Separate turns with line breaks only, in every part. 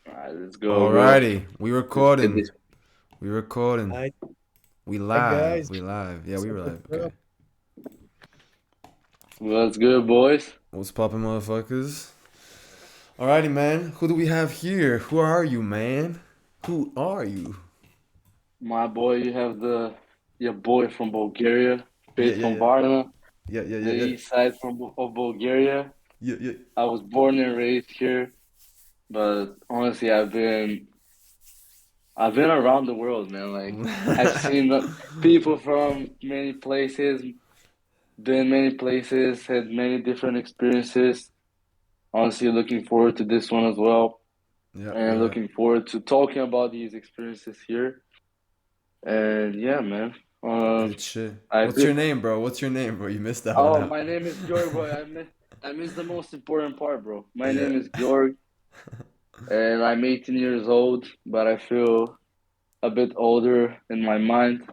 All right, let's go, bro.
Alrighty, we
Let's get
recording.
this.
We recording.
Hi,
We
hi
live.
guys.
We live. Yeah, we were live.
What's
Okay.
up?
What's good, boys?
What's poppin', motherfuckers? Alrighty, man. Who do we have here? Who are you, man? Who are you?
My boy, you have the your boy from Bulgaria,
Yeah,
straight
yeah,
from
yeah.
Varna,
Yeah, yeah,
the
yeah, yeah.
east side of
Yeah,
Bulgaria.
yeah.
I was born and raised here, but honestly, I've been around the world, man. Like I've seen people from many places, been many places, had many different experiences. Honestly, looking forward to this one as well,
Yeah,
and
yeah.
looking forward to talking about these experiences here. And yeah, man. Um,
Good shit.
I
What's
feel.
your name, bro? What's your name, bro? You missed that one
Oh,
out.
my name is Giorg, bro. I missed the most important part, bro. My
Yeah.
name is Giorg, and I'm 18 years old, but I feel a bit older in my mind,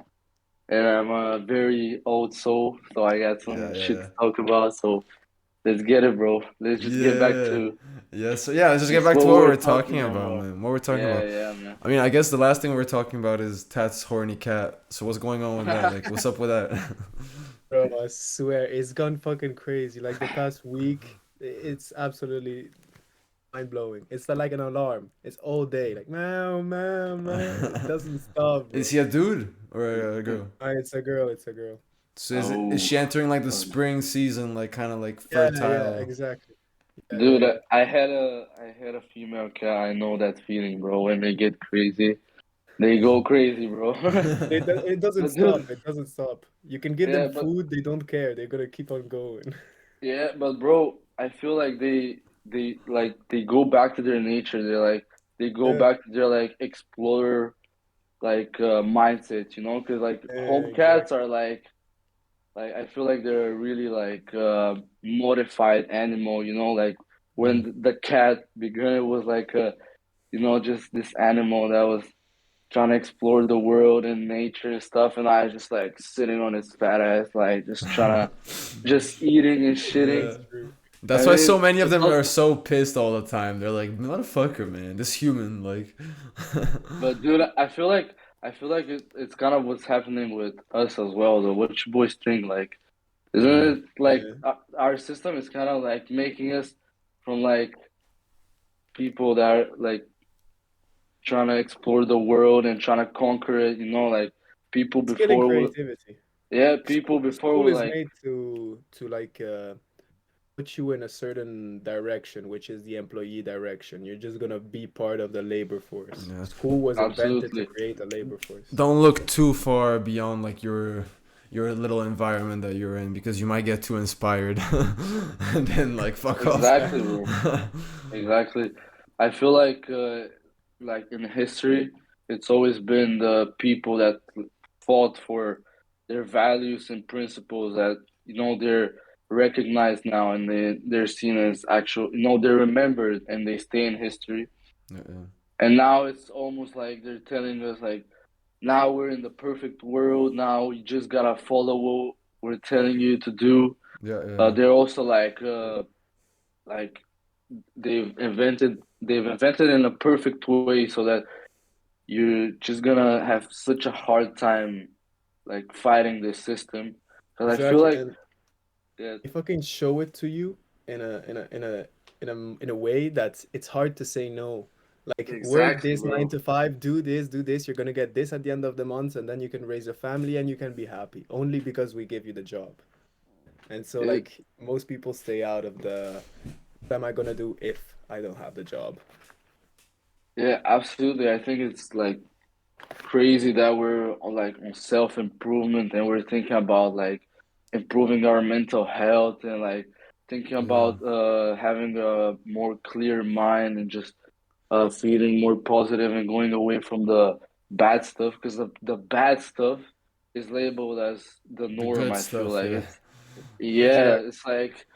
and I'm a very old soul, so I got
Yeah,
some
yeah,
shit
yeah.
to talk about. So let's get it, bro. Let's just get back
Yeah.
to
Yeah, so yeah, let's just get
just
back to
what
what we
we're
were
talking
talking
about,
about,
bro.
man. What we're talking
Yeah,
about.
yeah, man.
I mean, I guess the last thing we were talking about is Tats horny cat. So what's going on with that? Like, what's up with that?
Bro, I swear it's gone fucking crazy. Like the past week, it's absolutely mind-blowing. It's like an alarm. It's all day, like meow, meow, meow. It doesn't stop,
Is
bro.
he a dude or a girl?
It's a girl, it's a girl.
So is
Oh,
she entering like the
oh.
spring season, like kind of like
Yeah,
fertile?
exactly. Yeah, yeah,
Dude,
yeah.
I had a female cat. I know that feeling, bro. When they get crazy, they go crazy, bro.
It doesn't
But dude,
stop. It doesn't stop. You can give them
yeah, but
food, they don't care. They're gonna keep on going.
yeah, but bro, I feel like they go back to their nature. They go
Yeah,
back to their like explorer mindset, you know? Because like
yeah,
home cats
exactly.
are like I feel like they're a really like modified animal, you know? Like
Mm.
when the cat began, it was like just this animal that was trying to explore the world and nature and stuff, and I just like sitting on his fat ass, like just trying to just eating and shitting.
Yeah.
It's true.
That's
I
why so
mean,
many of
it's
them
not,
are so pissed all the time. They're like, motherfucker, man, this human, like.
but dude, I feel like it's kind of what's happening with us as well. Though, what you boys think? Like, isn't
Mm.
it like
Yeah.
our system is kind of like making us from like people that are like trying to explore the world and trying to conquer it? You know, like people
It's killing
before were,
creativity.
yeah, people before
School
were
is
like,
made to like put you in a certain direction, which is the employee direction. You're just gonna be part of the labor force.
Yeah.
School was invented to
absolutely.
create a labor force.
Don't look too far beyond like your little environment that you're in because you might get too inspired and then like fuck off.
Exactly,
Exactly.
bro. Exactly. I feel like in history, it's always been the people that fought for their values and principles that, they're recognized now and they're seen as actual, they're remembered and they stay in history.
Yeah,
And now it's almost like they're telling us like, now we're in the perfect world. Now you just gotta follow what we're telling you to do.
yeah, yeah.
They're also like they've invented in a perfect way so that you're just gonna have such a hard time like fighting this system because I feel
Exactly.
like
And
yeah,
they fucking show it to you in a way that it's hard to say no. Like work
exactly,
this nine
bro.
to five, do this, you're gonna get this at the end of the month, and then you can raise a family and you can be happy. Only because we give you the job. And so
It,
like most people stay out of the what am I gonna do if I don't have the job?
yeah, absolutely. I think it's like crazy that we're on self-improvement and we're thinking about like improving our mental health and like thinking
Yeah.
about having a more clear mind and just feeling more positive and going away from the bad stuff because the bad stuff is labeled as the
The
norm.
good
I feel
stuff,
like
yeah.
it's yeah,
Exactly.
it's like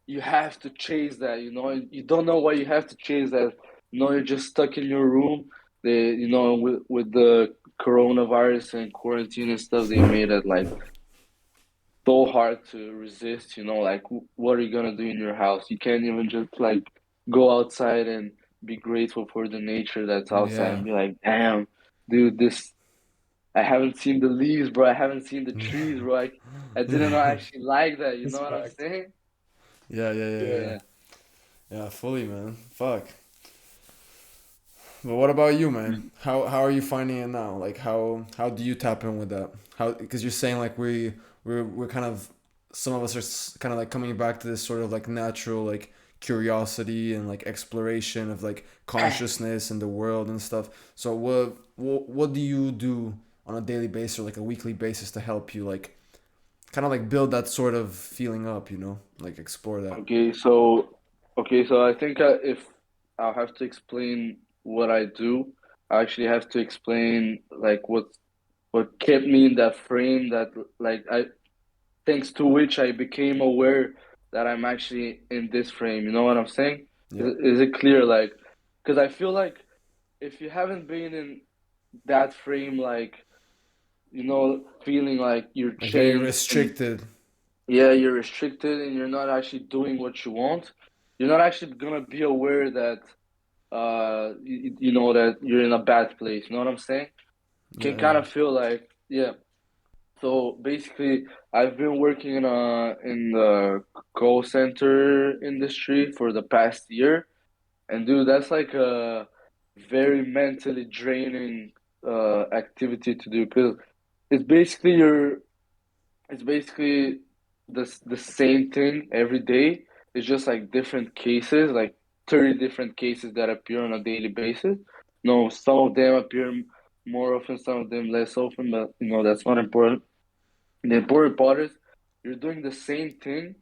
you have to chase that. You don't know why you have to chase that. You're just stuck in your room. With the coronavirus and quarantine and stuff, they made it like so hard to resist. Like what are you gonna do in your house? You can't even just like go outside and be grateful for the nature that's outside
Yeah.
and be like, damn, dude, this I haven't seen the leaves, bro. I haven't seen the trees, bro. I didn't know I
Yeah.
actually like that. You know
It's
what I'm
fact.
saying?
Yeah, yeah, yeah,
Yeah.
yeah.
Yeah.
Yeah, fully, man. Fuck. But what about you, man? How are you finding it now? Like how do you tap in with that? How because you're saying like we're kind of some of us are kind of like coming back to this sort of like natural like curiosity and like exploration of like consciousness and the world and stuff. So what do you do on a daily basis or like a weekly basis to help you like kind of like build that sort of feeling up, you know? Like explore that.
Okay, so I think if I'll have to explain what I do, I actually have to explain like what kept me in that frame that like I thanks to which I became aware that I'm actually in this frame. You know what I'm saying?
Yeah.
Is it clear? Like, because I feel like if you haven't been in that frame, like, feeling like you're
Like very
chained and
restricted.
yeah, you're restricted and you're not actually doing what you want, you're not actually gonna be aware that that you're in a bad place. You know what I'm saying?
Yeah,
Can
yeah.
kind of feel like yeah. So basically, I've been working in the call center industry for the past year, and dude, that's like a very mentally draining activity to do because it's basically your it's basically the same thing every day. It's just like different cases, like 30 different cases that appear on a daily basis. No, some of them appear more often, some of them less often, but that's not important. The important part is you're doing the same thing.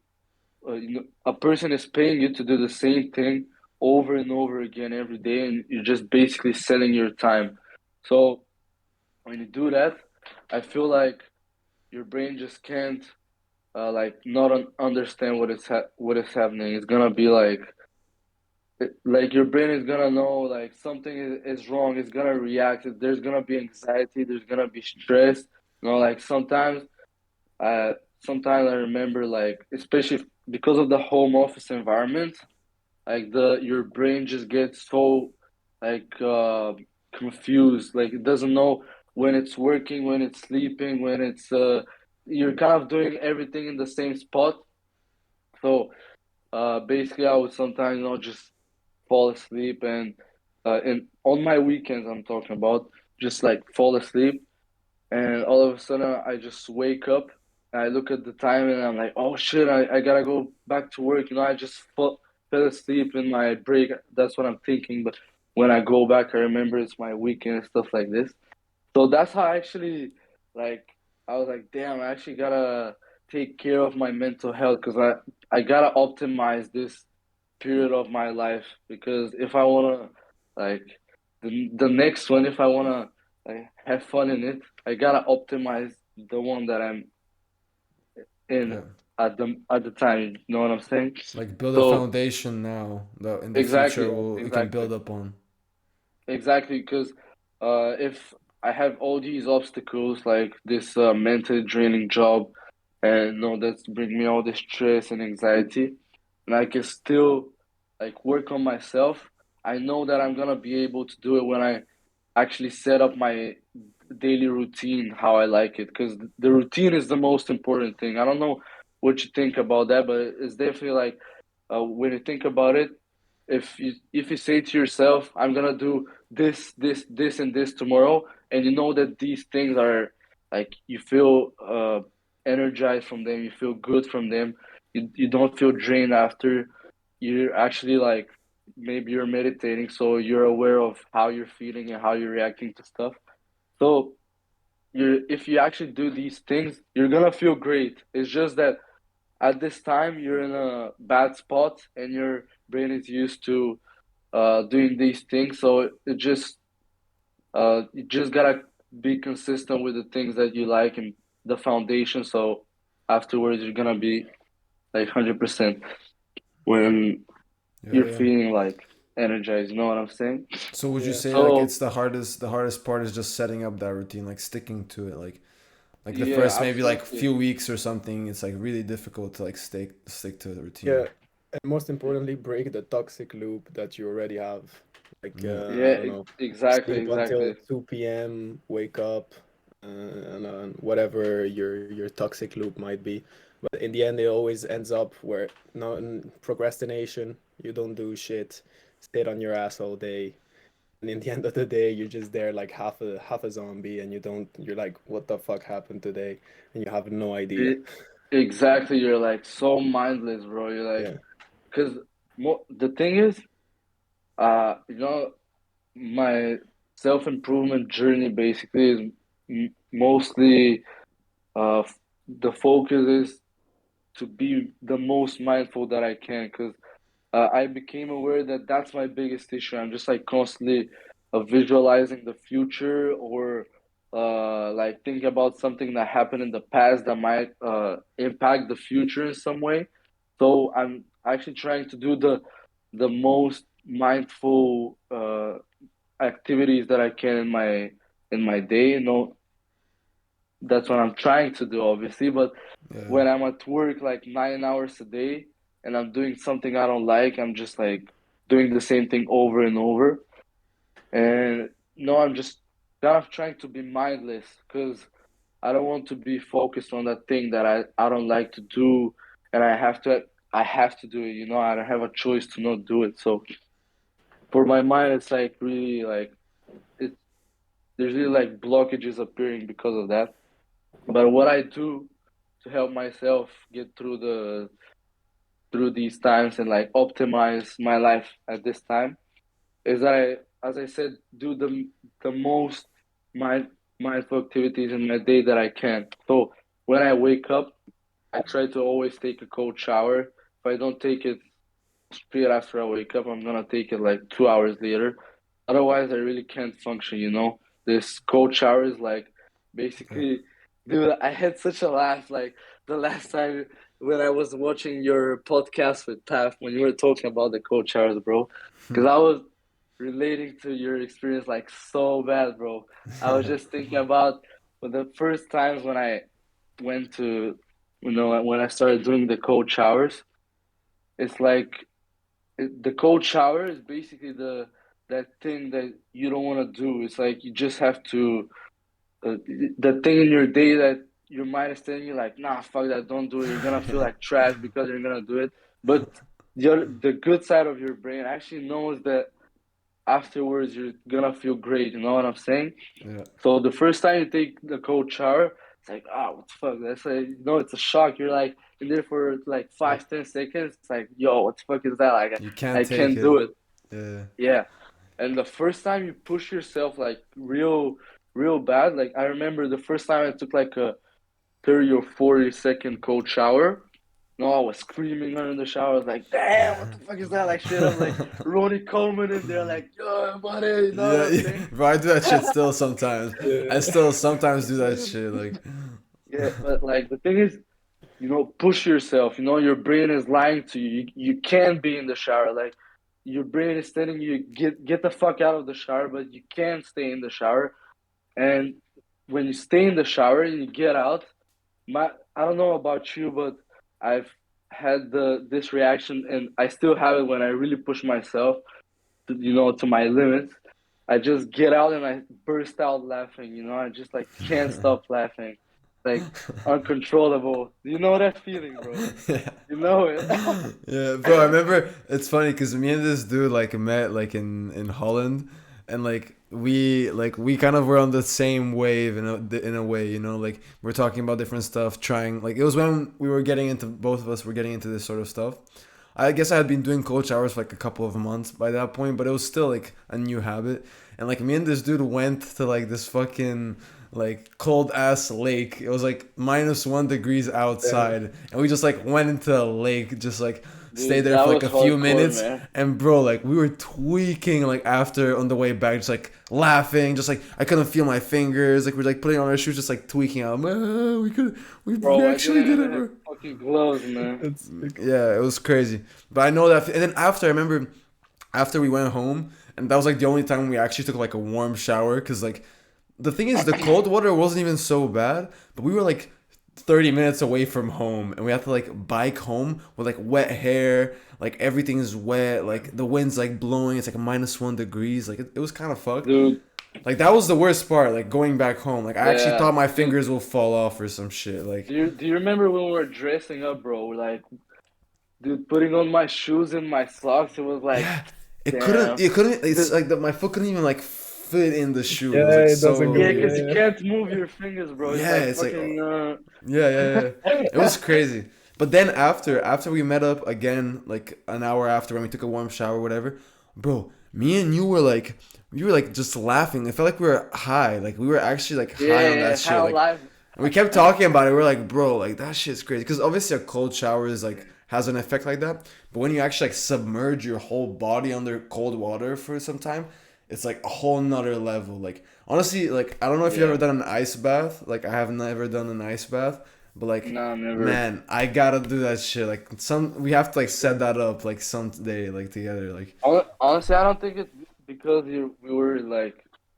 A person is paying you to do the same thing over and over again every day, and you're just basically selling your time. So when you do that, I feel like your brain just can't like not understand what is happening. It's gonna be like your brain is gonna know like something is wrong. It's gonna react. There's gonna be anxiety. There's gonna be stress. Like uh, sometimes I remember like especially because of the home office environment, like the your brain just gets so like confused. Like it doesn't know when it's working, when it's sleeping, when it's you're kind of doing everything in the same spot. So basically, I would sometimes just fall asleep and on my weekends I'm talking about just like fall asleep and all of a sudden I just wake up and I look at the time and I'm like, oh shit, I gotta go back to work. I just fell asleep in my break. That's what I'm thinking. But when I go back, I remember it's my weekend and stuff like this. So that's how I actually like. I was like, damn, I actually gotta take care of my mental health because I gotta optimize this period of my life because if I wanna like the next one, if I wanna like have fun in it, I gotta optimize the one that I'm in
Yeah.
at the time. You know what I'm saying?
Like build a
So
foundation now that in the
exactly,
future we can
exactly.
build up on.
Exactly, because if I have all these obstacles, like this mentally draining job, and that's bring me all this stress and anxiety, and I can still like work on myself, I know that I'm gonna be able to do it when I actually set up my daily routine how I like it, because the routine is the most important thing. I don't know what you think about that, but it's definitely like when you think about it, if you say to yourself, I'm gonna do this and this tomorrow, and you know that these things are like you feel energized from them, you feel good from them, you don't feel drained after. You're actually like maybe you're meditating, so you're aware of how you're feeling and how you're reacting to stuff. So if you actually do these things, you're gonna feel great. It's just that at this time you're in a bad spot and your brain is used to doing these things. So you just gotta be consistent with the things that you like and the foundation. So afterwards, you're gonna be like 100% when
Yeah,
you're
yeah.
feeling like energized. You know what I'm saying?
So would you
Yeah.
say like
So
it's the hardest part is just setting up that routine, like sticking to it, like the
yeah,
first maybe like
absolutely.
few weeks or something, it's like really difficult to like stick to the routine.
Yeah. And most importantly, break the toxic loop that you already have. Like
Yeah.
I
Yeah,
don't know,
exactly,
sleep until
exactly.
2 p.m., wake up, and whatever your toxic loop might be. But in the end, it always ends up where no procrastination. You don't do shit, sit on your ass all day, and in the end of the day, you're just there like half a zombie, and you don't. You're like, what the fuck happened today? And you have no idea.
It, exactly, you're like so mindless, bro. You're like,
Yeah,
because the thing is, you know, my self-improvement journey basically is mostly the focus is to be the most mindful that I can because I became aware that that's my biggest issue. I'm just like constantly visualizing the future or like thinking about something that happened in the past that might impact the future in some way. So I'm actually trying to do the most mindful activities that I can in my day. You know, that's what I'm trying to do, obviously. But
Yeah.
when I'm at work like 9 hours a day and I'm doing something I don't like, I'm just like doing the same thing over and over. And no, I'm just kind of trying to be mindless because I don't want to be focused on that thing that I don't like to do and I have to do it, you know, I don't have a choice to not do it. So for my mind it's like really like it's there's really like blockages appearing because of that. But what I do to help myself get through these times and like optimize my life at this time is that as I said, do the most mind, mindful activities in my day that I can. So when I wake up, I try to always take a cold shower. If I don't take it straight after I wake up, I'm gonna take it like 2 hours later. Otherwise, I really can't function, you know? This cold shower is like
Yeah.
basically, dude, I had such a laugh like the last time when I was watching your podcast with Taf when you were talking about the cold showers, bro. Because I was relating to your experience like so bad, bro. I was just thinking about the first times when I went to, you know, when I started doing the cold showers. It's like the cold shower is basically that thing that you don't want to do. It's like you just have to the thing in your day that your mind is telling you like, nah, fuck that, don't do it. You're gonna feel like trash because you're gonna do it. But the good side of your brain actually knows that afterwards you're gonna feel great. You know what I'm saying?
Yeah.
So the first time you take the cold shower, it's like, ah, what the fuck? That's like, you know, it's a shock. You're like in there for like
Yeah.
5, 10 seconds. It's like, yo, what the fuck is that? Like,
You can't
I
take
can't
it.
do it.
Yeah.
Yeah. And the first time you push yourself like real bad. Like I remember the first time I took like a 30 or 40 second cold shower. No, I was screaming under the shower. I was like, damn, what the fuck is that? Like straight up like Ronnie Coleman in there, like, yo, buddy, you know what
Yeah,
I'm
yeah,
saying?
bro, I do that shit still sometimes. I
yeah,
still sometimes do that shit. Like,
Yeah, but like the thing is, you know, push yourself. You know, your brain is lying to you. You can't be in the shower. Like your brain is telling you get the fuck out of the shower, but you can't stay in the shower. And when you stay in the shower and you get out, my I don't know about you, but I've had this reaction, and I still have it when I really push myself, to, you know, to my limits. I just get out and I burst out laughing. You know, I just like can't stop laughing, like uncontrollable. You know that feeling, bro?
yeah.
You know it.
Yeah, bro, I remember it's funny because me and this dude like met like in Holland, and we kind of were on the same wave in a way, you know, like we're talking about different stuff, trying like it was when we were getting into both of us were getting into this sort of stuff. I guess I had been doing cold showers for like a couple of months by that point, but it was still like a new habit. And like me and this dude went to like this fucking like cold ass lake. It was like -1 degrees
damn.
outside, and we just like went into a lake, just like stayed
Dude,
there
that
for like
was
a few
hardcore,
minutes.
man.
And bro, like we were tweaking like after on the way back, just like laughing, just like I couldn't feel my fingers. Like we're like putting on our shoes, just like tweaking out. Man, we
Bro, I
actually
didn't
did it,
even have
bro.
fucking gloves, man.
That's sick.
Yeah, it was crazy. But I know that, and then after I remember, after we went home, and that was like the only time we actually took like a warm shower, because like the thing is, the cold water wasn't even so bad, but we were like 30 minutes away from home, and we have to like bike home with like wet hair, like everything is wet, like the wind's like blowing, it's like -1 degrees, like it was kind of fucked.
Dude.
Like that was the worst part, like going back home, like I actually
Yeah,
thought my
dude.
fingers will fall off or some shit, like
Do you remember when we were dressing up, bro? Like, dude, putting on my shoes and my socks. It was like,
yeah, it couldn't,
damn.
it couldn't, it's
The,
like my foot couldn't even like fit in the shoe, it was like
Yeah, it doesn't
so
go.
yeah,
Yeah,
because
weird.
you
yeah.
can't move your fingers, bro. It's
Yeah,
like
it's like
fucking.
yeah, yeah, yeah. It was crazy. But then after we met up again, like an hour after when we took a warm shower, whatever, bro, me and you were like, we were like just laughing. It felt like we were high. Like we were actually like high on
Yeah,
that shit.
how
Like,
life.
and we kept talking about it. We were like, bro, like that shit's crazy. Because obviously a cold shower is like has an effect like that. But when you actually like submerge your whole body under cold water for some time, it's like a whole nother level. Like honestly, like I don't know if you've
Yeah,
ever done an ice bath. Like I have never done an ice bath, but like
no, never.
man, I gotta do that shit. Like some we have to like set that up like someday like together. Like
Honestly, I don't think it's because we were like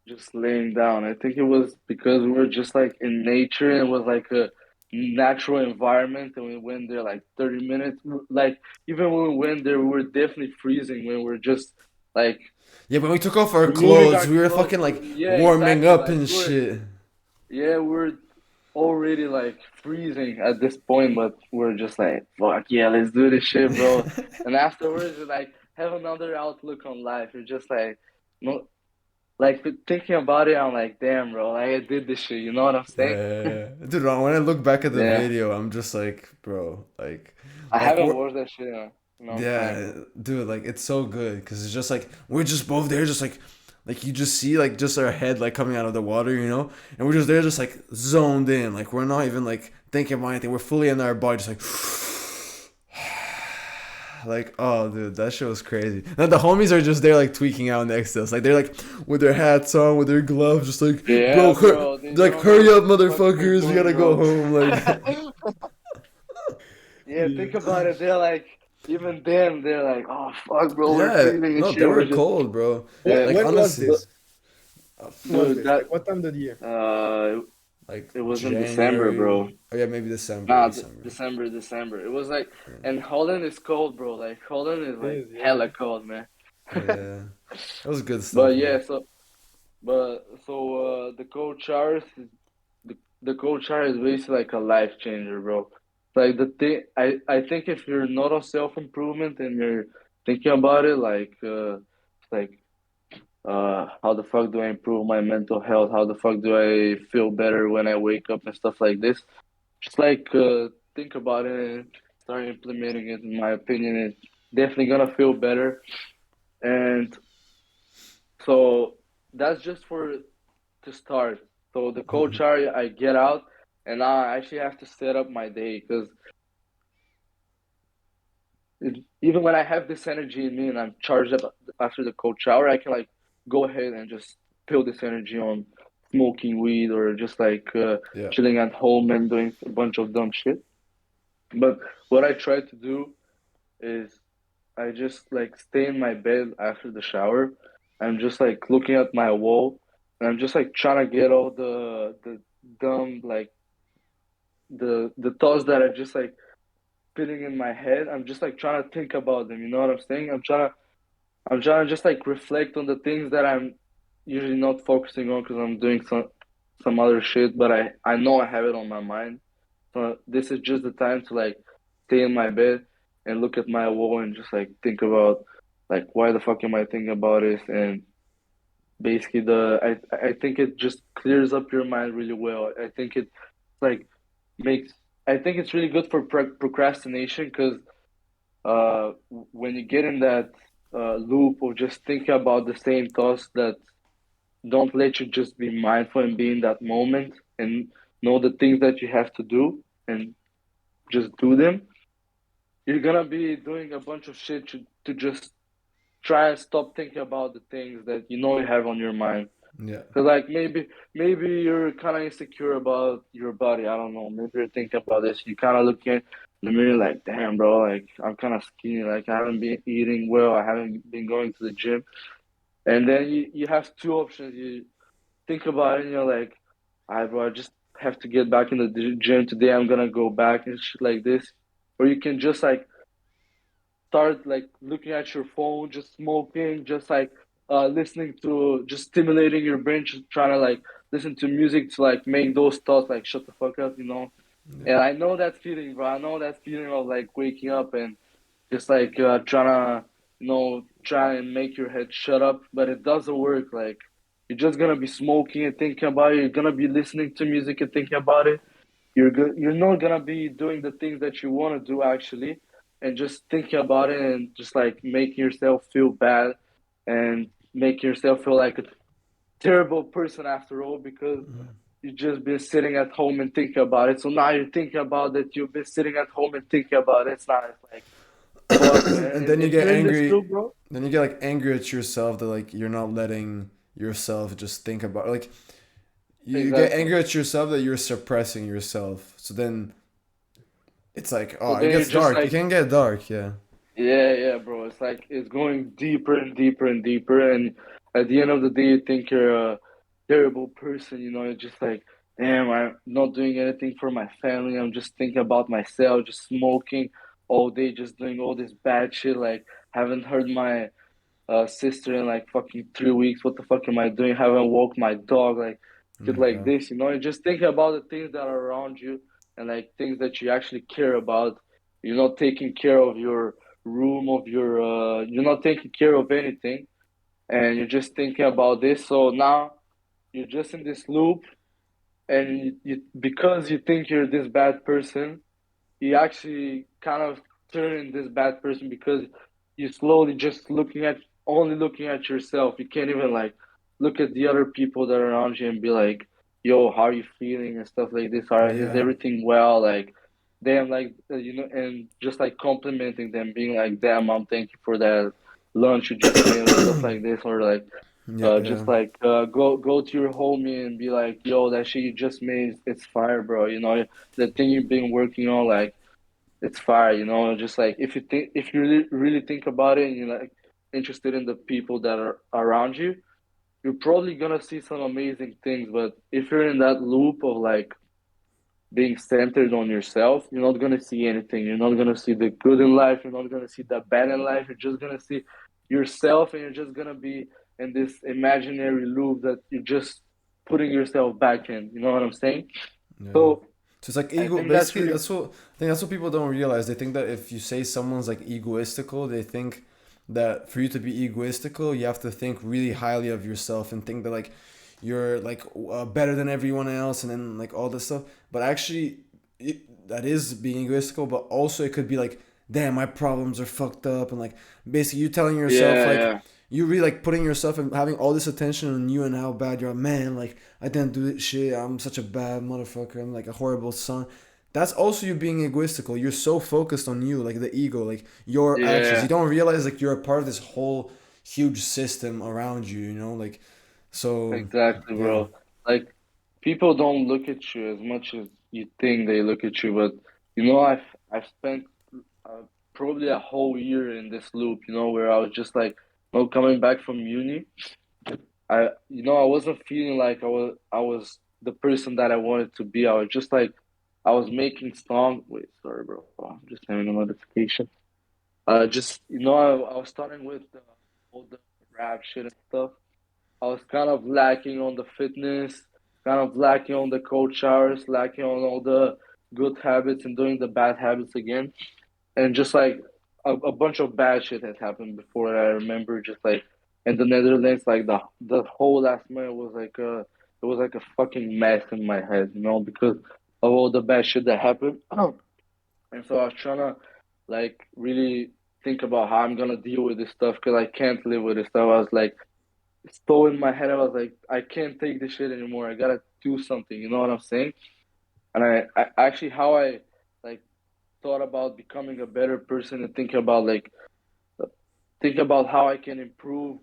just laying down. I think it was because we were just like in nature and it was like a natural environment, and we went there like 30 minutes. Like even when we went there, we were definitely freezing when we were just like
yeah, when we took off our
removing
clothes,
our
we were
clothes.
fucking like
Yeah,
warming
exactly.
up
Like
and shit.
we're already like freezing at this point, but we're just like, fuck yeah, let's do this shit, bro. And afterwards, you like have another outlook on life. You're just like, no, like thinking about it. I'm like, damn, bro, like I did this shit. You know what I'm saying?
Yeah, dude. When I look back at the
Yeah,
video, I'm just like, bro,
I
like
haven't
we're
watched that shit in a long time,
yeah,
bro.
dude. Like it's so good because it's just like we're just both there, just like you just see like just our head like coming out of the water, you know, and we're just there, just like zoned in. Like we're not even like thinking about anything. We're fully in our body, just like. Like oh dude, that shit was crazy. And the homies are just there like tweaking out next to us. Like they're like with their hats on, with their gloves, just like
Yeah,
bro,
bro, they
like
don't know
hurry
what
up,
the fuck we're
motherfuckers, we
doing,
gotta go
bro.
home. Like
Yeah,
Yeah.
think about it. They're like, even them, they're like, oh fuck, bro, we're
yeah,
freezing and
no, they
shit.
were
We're just,
cold, bro.
yeah,
Like
When was
honestly,
this? When was
dude,
this?
that
Like what time of the year?
uh,
like
it was in December,
January.
bro.
Oh yeah, maybe December.
Nah,
December.
December. It was like, and Holland is cold, bro. Like Holland is
It
like
is, yeah.
hella cold, man.
Yeah, that was good stuff,
But
man.
yeah, the cold showers, the cold shower is basically like a life changer, bro. Like the thing, I think if you're not on self improvement and you're thinking about it, like how the fuck do I improve my mental health? How the fuck do I feel better when I wake up and stuff like this? Just like think about it and start implementing it. In my opinion, it's definitely gonna feel better. And so that's just for to start. So the cold shower, I get out, and now I actually have to set up my day because even when I have this energy in me and I'm charged up after the cold shower, I can like go ahead and just spill this energy on smoking weed or just like
Yeah.
chilling at home and doing a bunch of dumb shit. But what I try to do is I just like stay in my bed after the shower. I'm just like looking at my wall and I'm just like trying to get all the dumb like the thoughts that are just like spinning in my head. I'm just like trying to think about them. You know what I'm saying? I'm trying to just like reflect on the things that I'm usually not focusing on because I'm doing some other shit. But I know I have it on my mind. So this is just the time to like stay in my bed and look at my wall and just like think about like why the fuck am I thinking about this, and basically I think it just clears up your mind really well. I think it like makes I think it's really good for procrastination because when you get in that loop of just thinking about the same thoughts that don't let you just be mindful and be in that moment and know the things that you have to do and just do them, you're gonna be doing a bunch of shit to just try and stop thinking about the things that you know you have on your mind.
Yeah.
Cause like maybe you're kind of insecure about your body. I don't know. Maybe you're thinking about this. You kind of look in the mirror like, damn, bro. Like I'm kind of skinny. Like I haven't been eating well. I haven't been going to the gym. And then you have two options. You think about it and you're like, all right, bro. have to get back in the gym today. I'm gonna go back and shit like this. Or you can just like start like looking at your phone, just smoking, just like listening to, just stimulating your brain, just trying to like listen to music to like make those thoughts like shut the fuck up, you know.
Yeah.
And I know that feeling, bro. I know that feeling of like waking up and just like trying to, try and make your head shut up, but it doesn't work. Like you're just gonna be smoking and thinking about it. You're gonna be listening to music and thinking about it. You're not gonna be doing the things that you want to do actually, and just thinking about it and just like making yourself feel bad and making yourself feel like a terrible person after all because you've just been sitting at home and thinking about it. So now you're thinking about that you've been sitting at home and thinking about it. It's not it's like fuck, man.
And
And
then you
if
get
you're in this
angry.
loop, bro,
Then you get like angry at yourself that like you're not letting yourself just think about like you get
exactly.
angry at yourself that you're suppressing yourself. So then it's like,
So
oh, it
then you're
gets
just
dark. It
like,
can get dark, yeah.
yeah, yeah, bro. It's like it's going deeper and deeper and deeper, and at the end of the day, you think you're a terrible person. You know, you're just like, damn, I'm not doing anything for my family. I'm just thinking about myself, just smoking all day, just doing all this bad shit. Like, haven't heard my sister in like fucking 3 weeks. What the fuck am I doing? Haven't walked my dog. Like, shit like
Yeah.
this. You know, you just think about the things that are around you and like things that you actually care about. You're not taking care of your room of your you're not taking care of anything and you're just thinking about this so now you're just in this loop and because you think you're this bad person you actually kind of turn this bad person because you slowly just looking at yourself. You can't even like look at the other people that are around you and be like, "Yo, how are you feeling?" and stuff like this. Are is
Yeah.
everything well? Like, damn, like and just like complimenting them, being like, "Damn, mom, thank you for that lunch you just made," or stuff like this, or like.
Yeah,
Just
yeah.
like go to your homie and be like, yo, that shit you just made, it's fire, bro. You know, the thing you've been working on, like, it's fire, you know. Just like if you really think about it, and you're like interested in the people that are around you, you're probably gonna see some amazing things. But if you're in that loop of like being centered on yourself, you're not gonna see anything. You're not gonna see the good in life. You're not gonna see the bad in life. You're just gonna see yourself, and you're just gonna be in this imaginary loop that you're just putting yourself back in. You know what I'm saying?
Yeah.
So
So it's like
I
ego.
think that's
Basically,
really
that's what I think. That's what people don't realize. They think that if you say someone's like egoistical, they think that for you to be egoistical, you have to think really highly of yourself and think that like you're like better than everyone else, and then like all this stuff. But actually, that is being egoistical. But also, it could be like, damn, my problems are fucked up, and like basically you telling yourself
yeah,
like
yeah.
you really like putting yourself and having all this attention on you and how bad you're. Man, like I didn't do this shit. I'm such a bad motherfucker. I'm like a horrible son. That's also you being egoistical. You're so focused on you, like the ego, like your actions. You
Yeah,
don't realize like you're a part of this whole huge system around you. You know, like so.
exactly,
Yeah.
bro. Like people don't look at you as much as you think they look at you, but I've spent uh, probably a whole year in this loop, where I was just like, coming back from uni, I wasn't feeling like I was the person that I wanted to be. I was just like, I was making song. Wait, sorry, bro. I'm just having a notification. Just I was starting with all the rap shit and stuff. I was kind of lacking on the fitness, kind of lacking on the cold showers, lacking on all the good habits and doing the bad habits again. And just like a bunch of bad shit had happened before. I remember just like in the Netherlands, like the whole last month was like a fucking mess in my head, because of all the bad shit that happened. And so I was trying to like really think about how I'm gonna deal with this stuff because I can't live with this stuff. I was like so in my head, I was like, I can't take this shit anymore. I gotta do something. You know what I'm saying? And I actually how I like thought about becoming a better person and think about how I can improve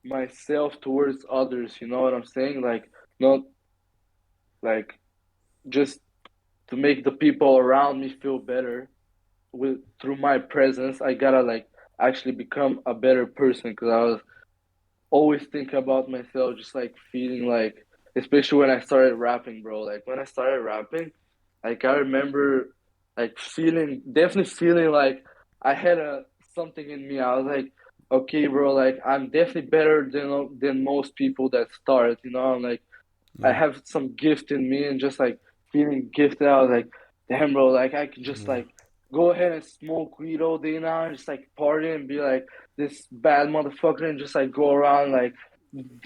myself towards others. You know what I'm saying? Like not like just to make the people around me feel better with through my presence. I gotta like actually become a better person because I was always thinking about myself, just like feeling like especially when I started rapping, bro. Like when I started rapping, like I remember like definitely feeling like I had a something in me. I was like, okay, bro, like I'm definitely better than most people that start. I'm like I
Yeah,
have some gift in me, and just like feeling gifted. I was like, damn, bro, like I could just
yeah.
like go ahead and smoke weed all day now, and just like party and be like this bad motherfucker, and just like go around like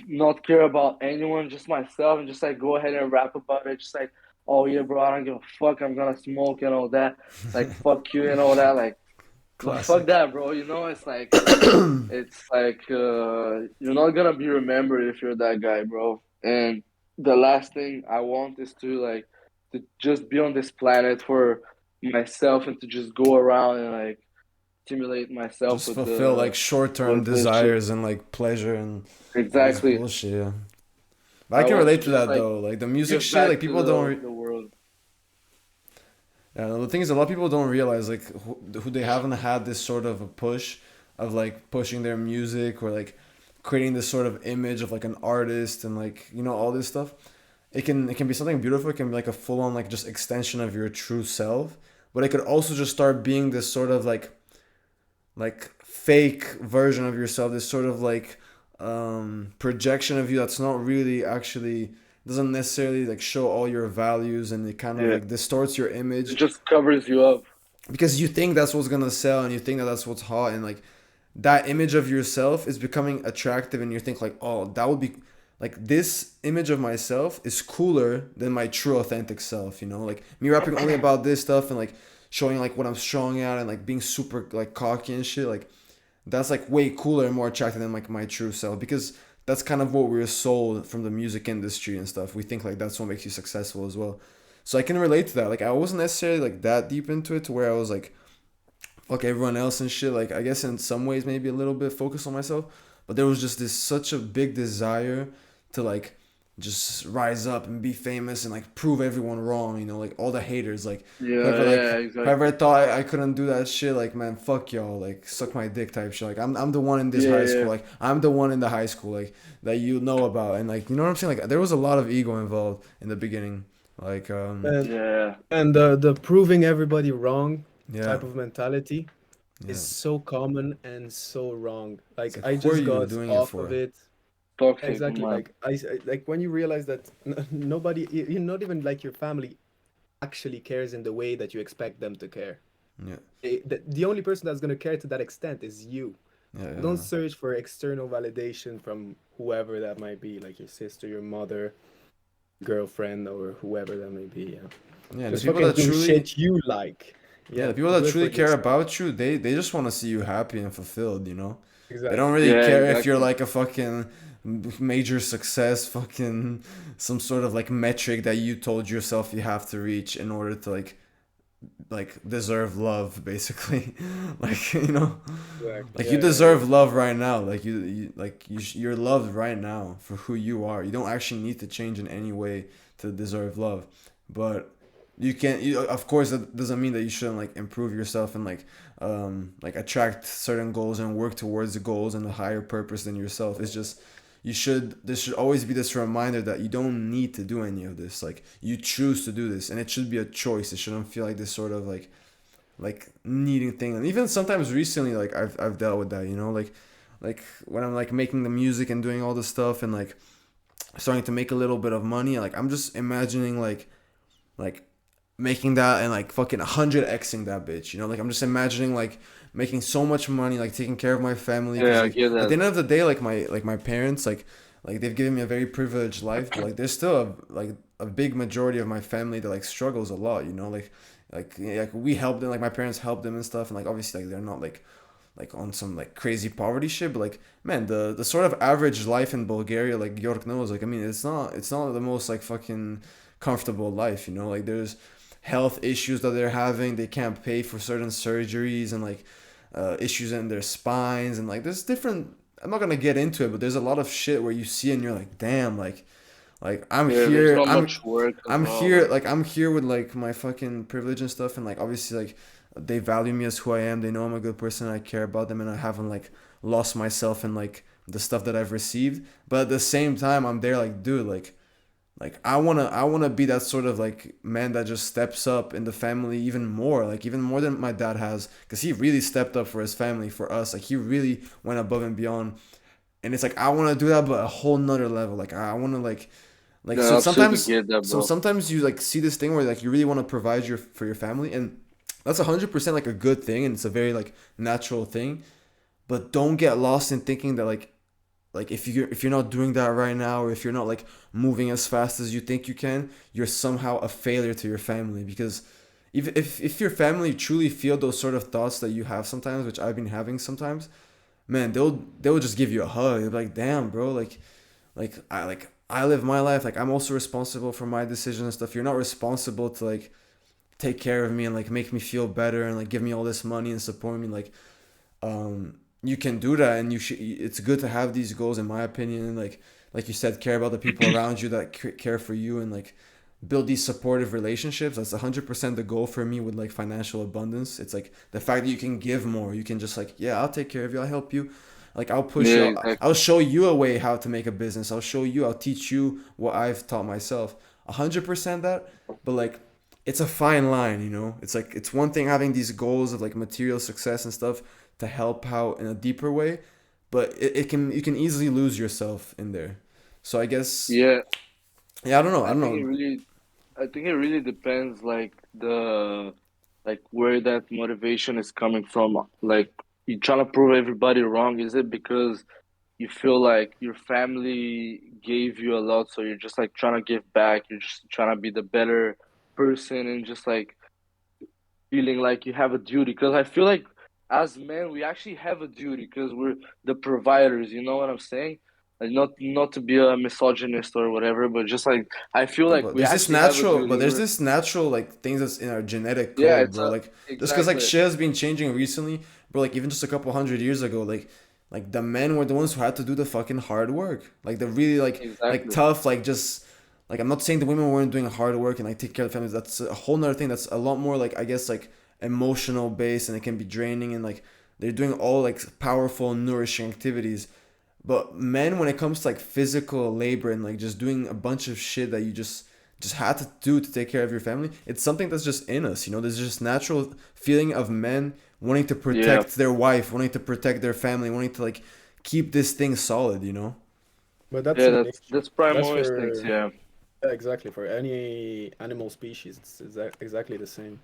not care about anyone, just myself, and just like go ahead and rap about it. Just like, oh yeah, bro, I don't give a fuck. I'm gonna smoke and all that. Like, fuck you and all that. Like, fuck
Classic.
that, bro. It's like you're not gonna be remembered if you're that guy, bro. And the last thing I want is to just be on this planet for myself and to just go around and like stimulate myself
Just fulfill like short-term
with this shit.
desires and like pleasure and all this
Exactly.
bullshit. Yeah. But I
I
can
want to
relate to
just
that
like
though. Like the music
give
shit, like
back to
people don't.
the world.
Yeah, the thing is, a lot of people don't realize like who they haven't had this sort of a push of like pushing their music or like creating this sort of image of like an artist and like all this stuff. It can be something beautiful. It can be like a full on like just extension of your true self, but it could also just start being this sort of like fake version of yourself. This sort of like projection of you that's not really actually doesn't necessarily like show all your values, and it kind of
Yeah,
like distorts your
it
image
just covers you up.
because you think that's what's gonna sell and you think that that's what's hot, and like that image of yourself is becoming attractive, and you think like, oh, that would be like this image of myself is cooler than my true authentic self, like me rapping only about this stuff and like showing like what I'm strong at and like being super like cocky and shit, like that's like way cooler and more attractive than like my true self, because that's kind of what we're sold from the music industry and stuff. We think like that's what makes you successful as well. So I can relate to that. Like I wasn't necessarily like that deep into it to where I was like fuck everyone else and shit. Like I guess in some ways maybe a little bit focused on myself, but there was just this such a big desire to like just rise up and be famous and like prove everyone wrong. Like all the haters,
Yeah,
whoever
yeah,
like whoever
exactly.
thought I couldn't do that shit. Like man, fuck y'all. Like suck my dick type shit. Like I'm the one in this
Yeah,
high school.
yeah,
Like I'm the one in the high school like that you know about, and like you know what I'm saying. Like there was a lot of ego involved in the beginning. Like
And
yeah.
the proving everybody wrong
yeah,
type of mentality is
yeah.
so common and so wrong.
It's
Like
like
I
who are
just
you
got
doing it
off of
for?
it.
Toxic,
Exactly.
man.
Like when you realize that nobody, you're not even like your family actually cares in the way that you expect them to care.
Yeah,
The only person that's gonna care to that extent is you.
yeah,
Don't
yeah.
search for external validation from whoever that might be, like your sister, your mother, girlfriend, or whoever that may be. Yeah.
Yeah, the
Just
people
fucking
that
do
truly,
shit you like.
yeah,
Yeah,
the people that
do it for
truly care
yourself.
about you, they just want to see you happy and fulfilled. They don't
Exactly.
really
Yeah,
care if you're
exactly.
like a fucking major success, fucking some sort of like metric that you told yourself you have to reach in order to like deserve love, basically. like
Exactly.
like you
Yeah, yeah, yeah.
deserve love right now. Like you're loved right now for who you are. You don't actually need to change in any way to deserve love, but you can. Of course, that doesn't mean that you shouldn't like improve yourself and like attract certain goals and work towards the goals and a higher purpose than yourself. It's just there should always be this reminder that you don't need to do any of this. Like you choose to do this, and it should be a choice. It shouldn't feel like this sort of like needing thing. And even sometimes recently, like I've dealt with that. Like when I'm like making the music and doing all this stuff and like starting to make a little bit of money. Like I'm just imagining like making that and like fucking 100xing that bitch. Like I'm just imagining like making so much money, like taking care of my family, because
Yeah, I
like
get
at the
that.
end of the day, like my parents like they've given me a very privileged life, but like there's still a big majority of my family that like struggles a lot. Like we help them, like my parents help them and stuff, and like obviously like they're not like on some like crazy poverty shit, but like man, the sort of average life in Bulgaria, like Giorg knows, like I mean it's not the most like fucking comfortable life. Like there's health issues that they're having. They can't pay for certain surgeries and like issues in their spines, and like there's different. I'm not gonna get into it, but there's a lot of shit where you see and you're like, damn, like I'm
Yeah, there's
here,
so
I'm
much work as
I'm
well.
here, like I'm here with like my fucking privilege and stuff, and like obviously like they value me as who I am. They know I'm a good person. I care about them, and I haven't like lost myself in like the stuff that I've received. But at the same time, I'm there like, dude, like Like I wanna be that sort of like man that just steps up in the family even more, like even more than my dad has, because he really stepped up for his family, for us. Like he really went above and beyond. And it's like I want to do that, but a whole nother level. Like I want to like
Yeah,
so
I absolutely
sometimes
get that,
so
bro.
sometimes you like see this thing where like you really want to provide your for your family, and that's 100% like a good thing, and it's a very like natural thing. But don't get lost in thinking that like if you're not doing that right now, or if you're not like moving as fast as you think you can, you're somehow a failure to your family. Because if your family truly feel those sort of thoughts that you have sometimes, which I've been having sometimes, man, they'll just give you a hug. They'll be like, damn, bro, like I live my life. Like I'm also responsible for my decisions and stuff. You're not responsible to like take care of me and like make me feel better and like give me all this money and support me. You can do that, and you should. It's good to have these goals, in my opinion. Like you said, care about the people around you that care for you, and like build these supportive relationships. That's 100% the goal for me with like financial abundance. It's like the fact that you can give more. You can just like, yeah, I'll take care of you. I'll help you. Like I'll push
Yeah,
you. I'll
exactly.
show you a way how to make a business. I'll show you. I'll teach you what I've taught myself. 100% that. But like, it's a fine line, you know. It's like it's one thing having these goals of like material success and stuff to help out in a deeper way, but it can you can easily lose yourself in there. So I guess,
Yeah,
yeah, I don't know. I
I
don't
think
know.
I think it really depends, like like where that motivation is coming from. Like you trying to prove everybody wrong. Is it because you feel like your family gave you a lot, so you're just like trying to give back? You're just trying to be the better person, and just like feeling like you have a duty. Because I feel like as men, we actually have a duty because we're the providers. You know what I'm saying? Like not to be a misogynist or whatever, but just like I feel
No,
like
but
we
there's this
actually have a
natural, but
duty.
there's
We're
this natural like things that's in our genetic
Yeah,
code,
it's
bro.
a
Like just because like
exactly
shit has been changing recently, bro. Like even just a couple hundred years ago, like the men were the ones who had to do the fucking hard work, like the really like
exactly.
tough, like just like I'm not saying the women weren't doing hard work and like take care of families. That's a whole nother thing. That's a lot more like I guess like emotional based, and it can be draining, and like they're doing all like powerful, nourishing activities. But men, when it comes to like physical labor and like just doing a bunch of shit that you just had to do to take care of your family, it's something that's just in us. You know, there's just natural feeling of men wanting to
Yeah,
protect their wife, wanting to protect their family, wanting to like keep this thing solid. You know.
But that's
yeah.
in nature.
That's
That's
primal instincts.
for
Yeah.
yeah, exactly for any animal species. It's exactly the same.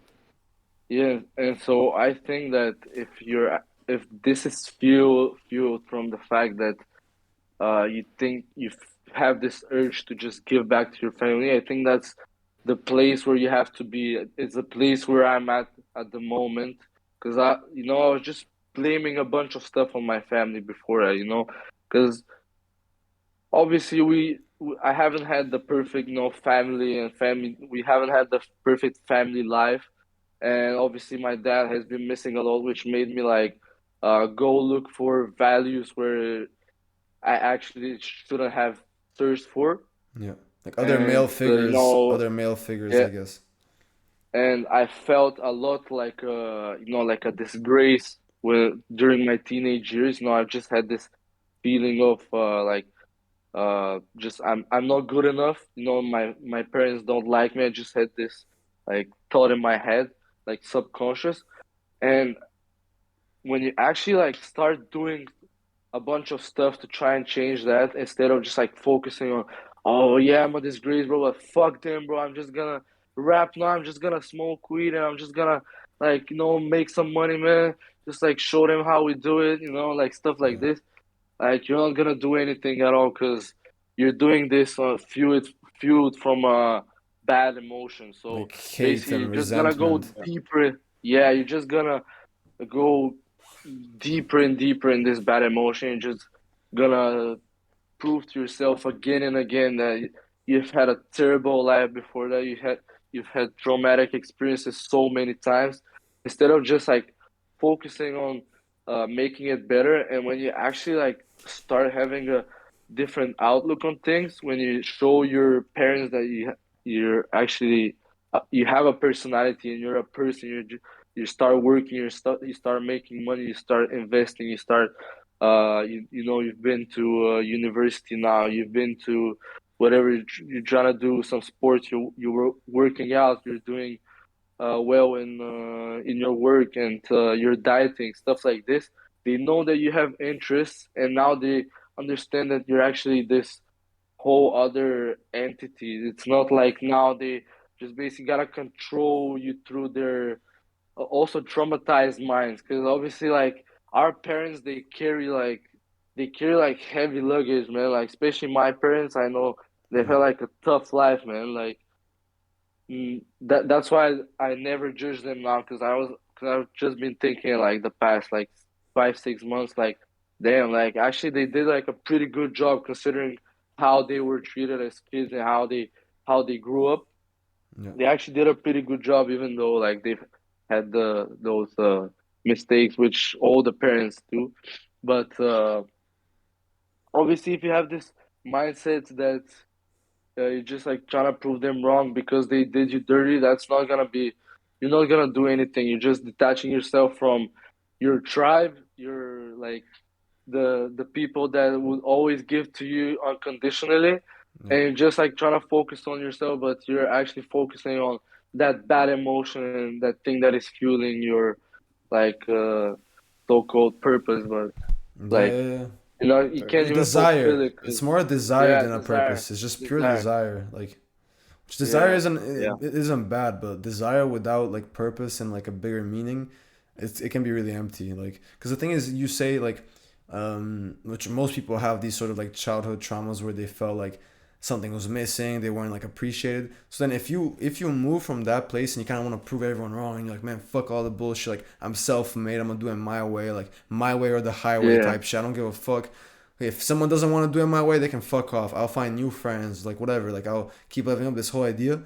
Yeah, and so I think that if this is fueled from the fact that you think have this urge to just give back to your family, I think that's the place where you have to be. It's the place where I'm at the moment, because I was just blaming a bunch of stuff on my family before because obviously I haven't had the perfect family and family. We haven't had the perfect family life, and obviously my dad has been missing a lot, which made me like go look for values where I actually shouldn't have searched for.
Yeah. Like
And
other male figures,
yeah,
I guess.
and I felt a lot like like a disgrace when during my teenage years. I've just had this feeling of just I'm not good enough. My parents don't like me. I just had this like thought in my head, like subconscious. And when you actually like start doing a bunch of stuff to try and change that, instead of just like focusing on, oh yeah, I'm a disgrace, bro, but fuck them, bro, I'm just gonna rap now, I'm just gonna smoke weed, and I'm just gonna like make some money, man, just like show them how we do it, like stuff like
Yeah.
this. Like you're not gonna do anything at all, because you're doing this fueled from a bad emotion. So
Like hate
basically
and
you're just gonna go
resentment.
Yeah.
deeper. Yeah, you're just gonna go deeper and deeper in this bad emotion. You're just gonna prove to yourself again and again that you've had a terrible life before, that you've had traumatic experiences so many times, instead of just like focusing on making it better. And when you actually like start having a different outlook on things, when you show your parents that you're actually you have a personality and you're a person, you start working, you start making money, you start investing, you start you've been to university now, you've been to whatever you're trying to do, some sports, you were working out, you're doing well in your work, and you're dieting, stuff like this. They know that you have interests, and now they understand that you're actually this whole other entity. It's not like now they just basically gotta control you through their also traumatized minds. Because obviously, like our parents, they carry like heavy luggage, man. Like especially my parents, I know they've
Yeah.
had like a tough life, man. Like that's why I never judge them now, because I've just been thinking like the past like 5 6 months, like damn, like actually they did like a pretty good job considering how they were treated as kids and how they grew up.
Yeah.
They actually did a pretty good job, even though like they've had those mistakes, which all the parents do. But obviously, if you have this mindset that you're just like trying to prove them wrong because they did you dirty, that's not gonna be. You're not gonna do anything. You're just detaching yourself from your tribe. You're like the people that would always give to you unconditionally,
Yeah.
and you're just like trying to focus on yourself, but you're actually focusing on that bad emotion and that thing that is fueling your like so-called purpose, but
Yeah,
like
yeah, yeah.
you
Or
can't
the
even fulfill
desire.
it
It's
because
more a desire
yeah,
than a purpose. It's just pure
desire,
desire. Like, which desire
yeah,
isn't
yeah,
it isn't bad, but desire without like purpose and like a bigger meaning, it can be really empty. Like, because the thing is, you say like, which most people have these sort of like childhood traumas where they felt like something was missing, they weren't like appreciated. So then if you move from that place and you kind of want to prove everyone wrong, and you're like, man, fuck all the bullshit. Like, I'm self-made. I'm gonna do it my way. Like my way or the highway
yeah,
type shit. I don't give a fuck. If someone doesn't want to do it my way, they can fuck off. I'll find new friends, like whatever. Like, I'll keep living up this whole idea.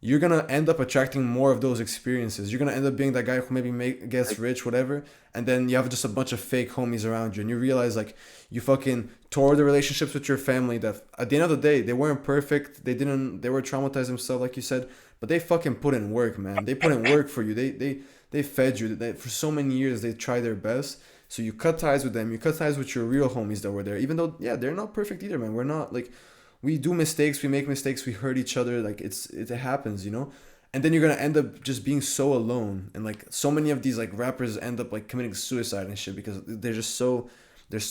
You're gonna end up attracting more of those experiences. You're gonna end up being that guy who maybe gets
like
rich, whatever, and then you have just a bunch of fake homies around you, and you realize like you fucking tore the relationships with your family. That at the end of the day, they weren't perfect. They were traumatized themselves, like you said, but they fucking put in work, man. They put in work for you. They fed you. For so many years they tried their best. So you cut ties with them. You cut ties with your real homies that were there, even though yeah, they're not perfect either, man. We're not like we do mistakes, we make mistakes, we hurt each other. Like it happens, you know. And then you're gonna end up just being so alone, and like so many of these like rappers end up like committing suicide and shit because they're so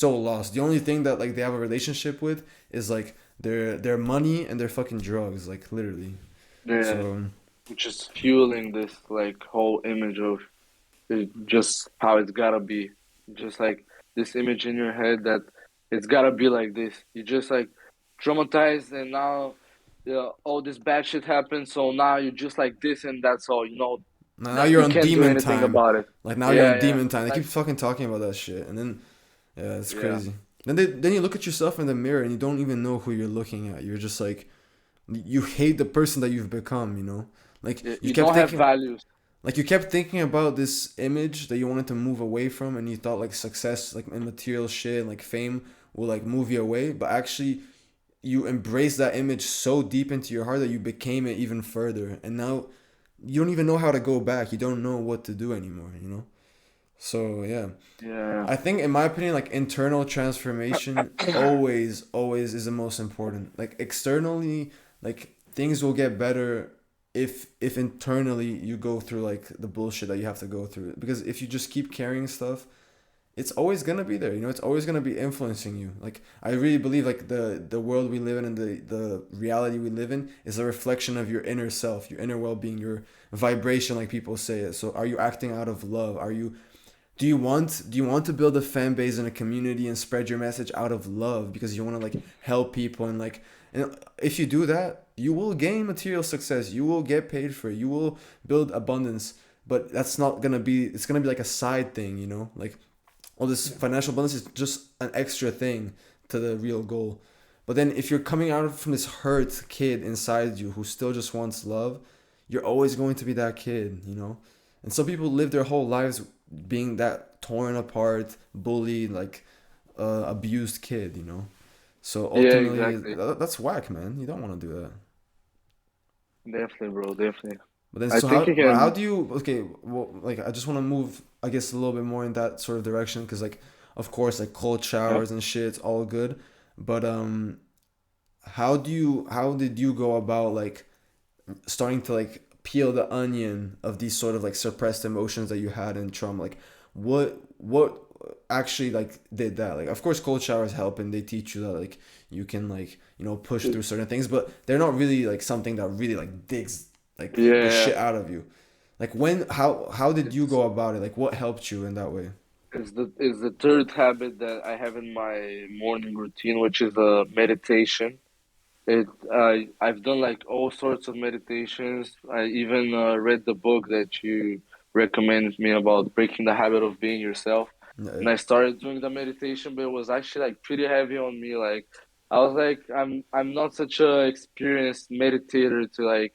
lost. The only thing that like they have a relationship with is like their money and their fucking drugs, like literally.
yeah,
So
which is fueling this like whole image of just how it's gotta be. Just like this image in your head that it's gotta be like this. You just like traumatized, and now all this bad shit happens, so now you're just like this, and that's all.
now
That
you're
you
on
can't do
demon
anything
time.
about it.
Like now you're
Yeah,
on
yeah.
demon time. They keep
Like
fucking talking about that shit, and then yeah, it's
yeah.
crazy. Then you look at yourself in the mirror and you don't even know who you're looking at. You're just like you hate the person that you've become. You know, like you
You
kept
don't have
thinking
values.
like you kept thinking about this image that you wanted to move away from, and you thought like success like and material shit and like fame will like move you away, but actually you embraced that image so deep into your heart that you became it even further, and now you don't even know how to go back. You don't know what to do anymore, you know. So yeah,
Yeah.
I think in my opinion, like internal transformation always is the most important. Like externally, like things will get better if internally you go through like the bullshit that you have to go through. Because if you just keep carrying stuff, it's always gonna be there. You know, it's always gonna be influencing you. Like I really believe like the world we live in and the reality we live in is a reflection of your inner self, your inner well being, your vibration, like people say it. So are you acting out of love? Are you do you want to build a fan base and a community and spread your message out of love because you want to like help people and if you do that you will gain material success, you will get paid for it, you will build abundance, but that's not gonna be it's gonna be like a side thing, you know, like all this
Yeah.
financial abundance is just an extra thing to the real goal. But then if you're coming out from this hurt kid inside you who still just wants love, you're always going to be that kid, you know. And some people live their whole lives being that torn apart, bullied, like abused kid, you know. So
Yeah,
ultimately,
exactly.
that's whack, man. You don't want to do that.
Definitely, bro. Definitely.
But then,
I
so
think you
how
can.
do you? Okay, well, like I just want to move, I guess, a little bit more in that sort of direction, because like, of course, like cold
Yeah.
showers and shit, it's all good. But how did you go about like starting to like peel the onion of these sort of like suppressed emotions that you had in trauma? Like what actually like did that? Like of course cold showers help and they teach you that like you can like, you know, push through certain things, but they're not really like something that really like digs like the
Yeah,
shit out of you. Like when how did you
it's
go about it? Like what helped you in that way?
the third habit that I have in my morning routine, which is meditation. It I've done like all sorts of meditations. I even read the book that you recommended me about breaking the habit of being yourself.
Yeah,
And I started doing the meditation, but it was actually like pretty heavy on me. Like I was like, I'm not such a experienced meditator to like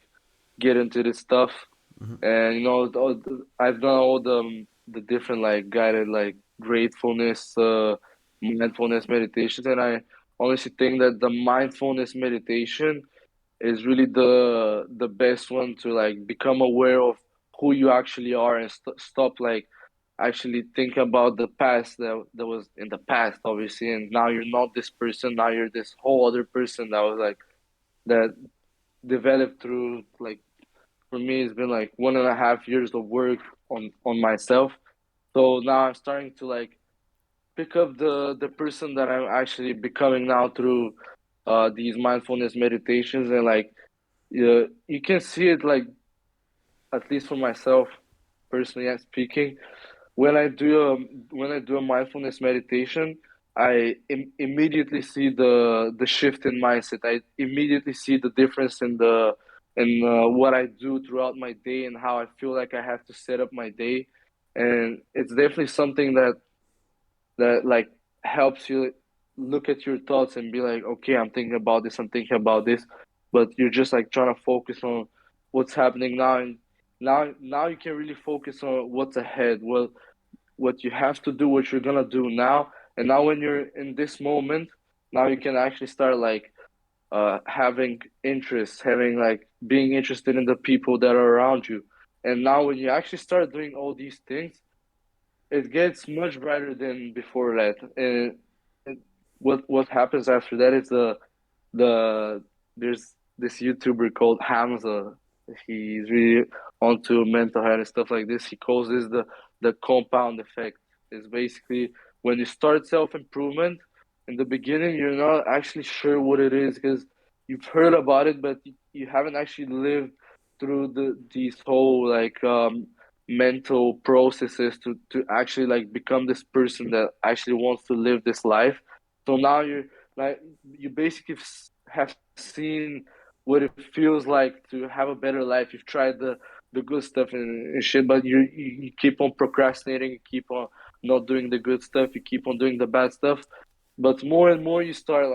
get into this stuff. And you know, I've done all the different like guided like gratefulness, mindfulness meditations, and I honestly think that the mindfulness meditation is really the best one to like become aware of who you actually are and stop like actually think about the past that was in the past, obviously, and now you're not this person. Now you're this whole other person that was like that developed through like for me it's been like 1.5 years of work on myself. So now I'm starting to like pick up the person that I'm actually becoming now through these mindfulness meditations, and like you can see it like at least for myself personally I'm speaking when I do a mindfulness meditation, I immediately see the shift in mindset. I immediately see the difference in what I do throughout my day and how I feel like I have to set up my day, and it's definitely something that like helps you look at your thoughts and be like, okay, I'm thinking about this, but you're just like trying to focus on what's happening now, and now you can really focus on what's ahead. Well, what you have to do, what you're gonna do now. And now when you're in this moment, now you can actually start like having interest, having like being interested in the people that are around you. And now when you actually start doing all these things, it gets much brighter than before that. And what happens after that is the there's this YouTuber called Hamza. He's really onto mental health and stuff like this. He calls this the compound effect. It's basically when you start self improvement in the beginning, you're not actually sure what it is because you've heard about it, but you haven't actually lived through these whole like mental processes to actually like become this person that actually wants to live this life. So now you're like you basically have seen what it feels like to have a better life. You've tried the good stuff and shit, but you keep on procrastinating, you keep on not doing the good stuff, you keep on doing the bad stuff. But more and more you start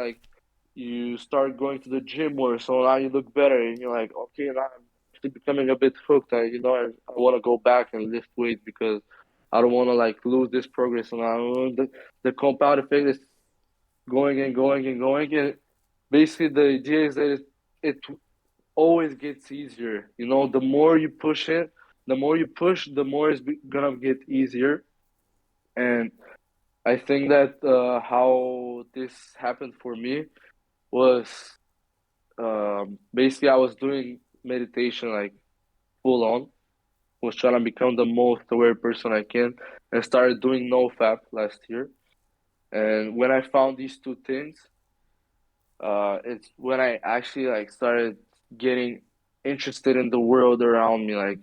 going to the gym more, so now you look better and you're like, okay, now I'm actually becoming a bit hooked. I want to go back and lift weight because I don't want to like lose this progress. And the compound effect is going and going and going. And basically, the idea is that it always gets easier. You know, the more you push it, the more you push, the more it's gonna get easier. And I think that how this happened for me was basically I was doing meditation like full on, was trying to become the most aware person I can, and started doing no fap last year. And when I found these two things, it's when I actually like started getting interested in the world around me, like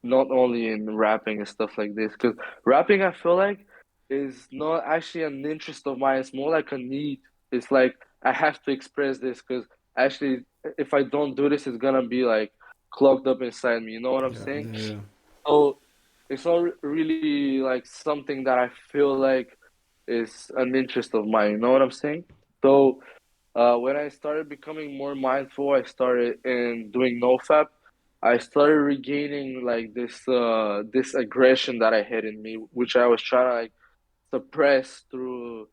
not only in rapping and stuff like this. Because rapping, I feel like, is not actually an interest of mine. It's more like a need. It's like I have to express this because actually, if I don't do this, it's gonna be like clogged up inside me. You know what I'm
yeah,
saying?
yeah, yeah.
So it's not really like something that I feel like is an interest of mine. You know what I'm saying? So when I started becoming more mindful, I started in doing nofap. I started regaining like this aggression that I had in me, which I was trying to like suppress through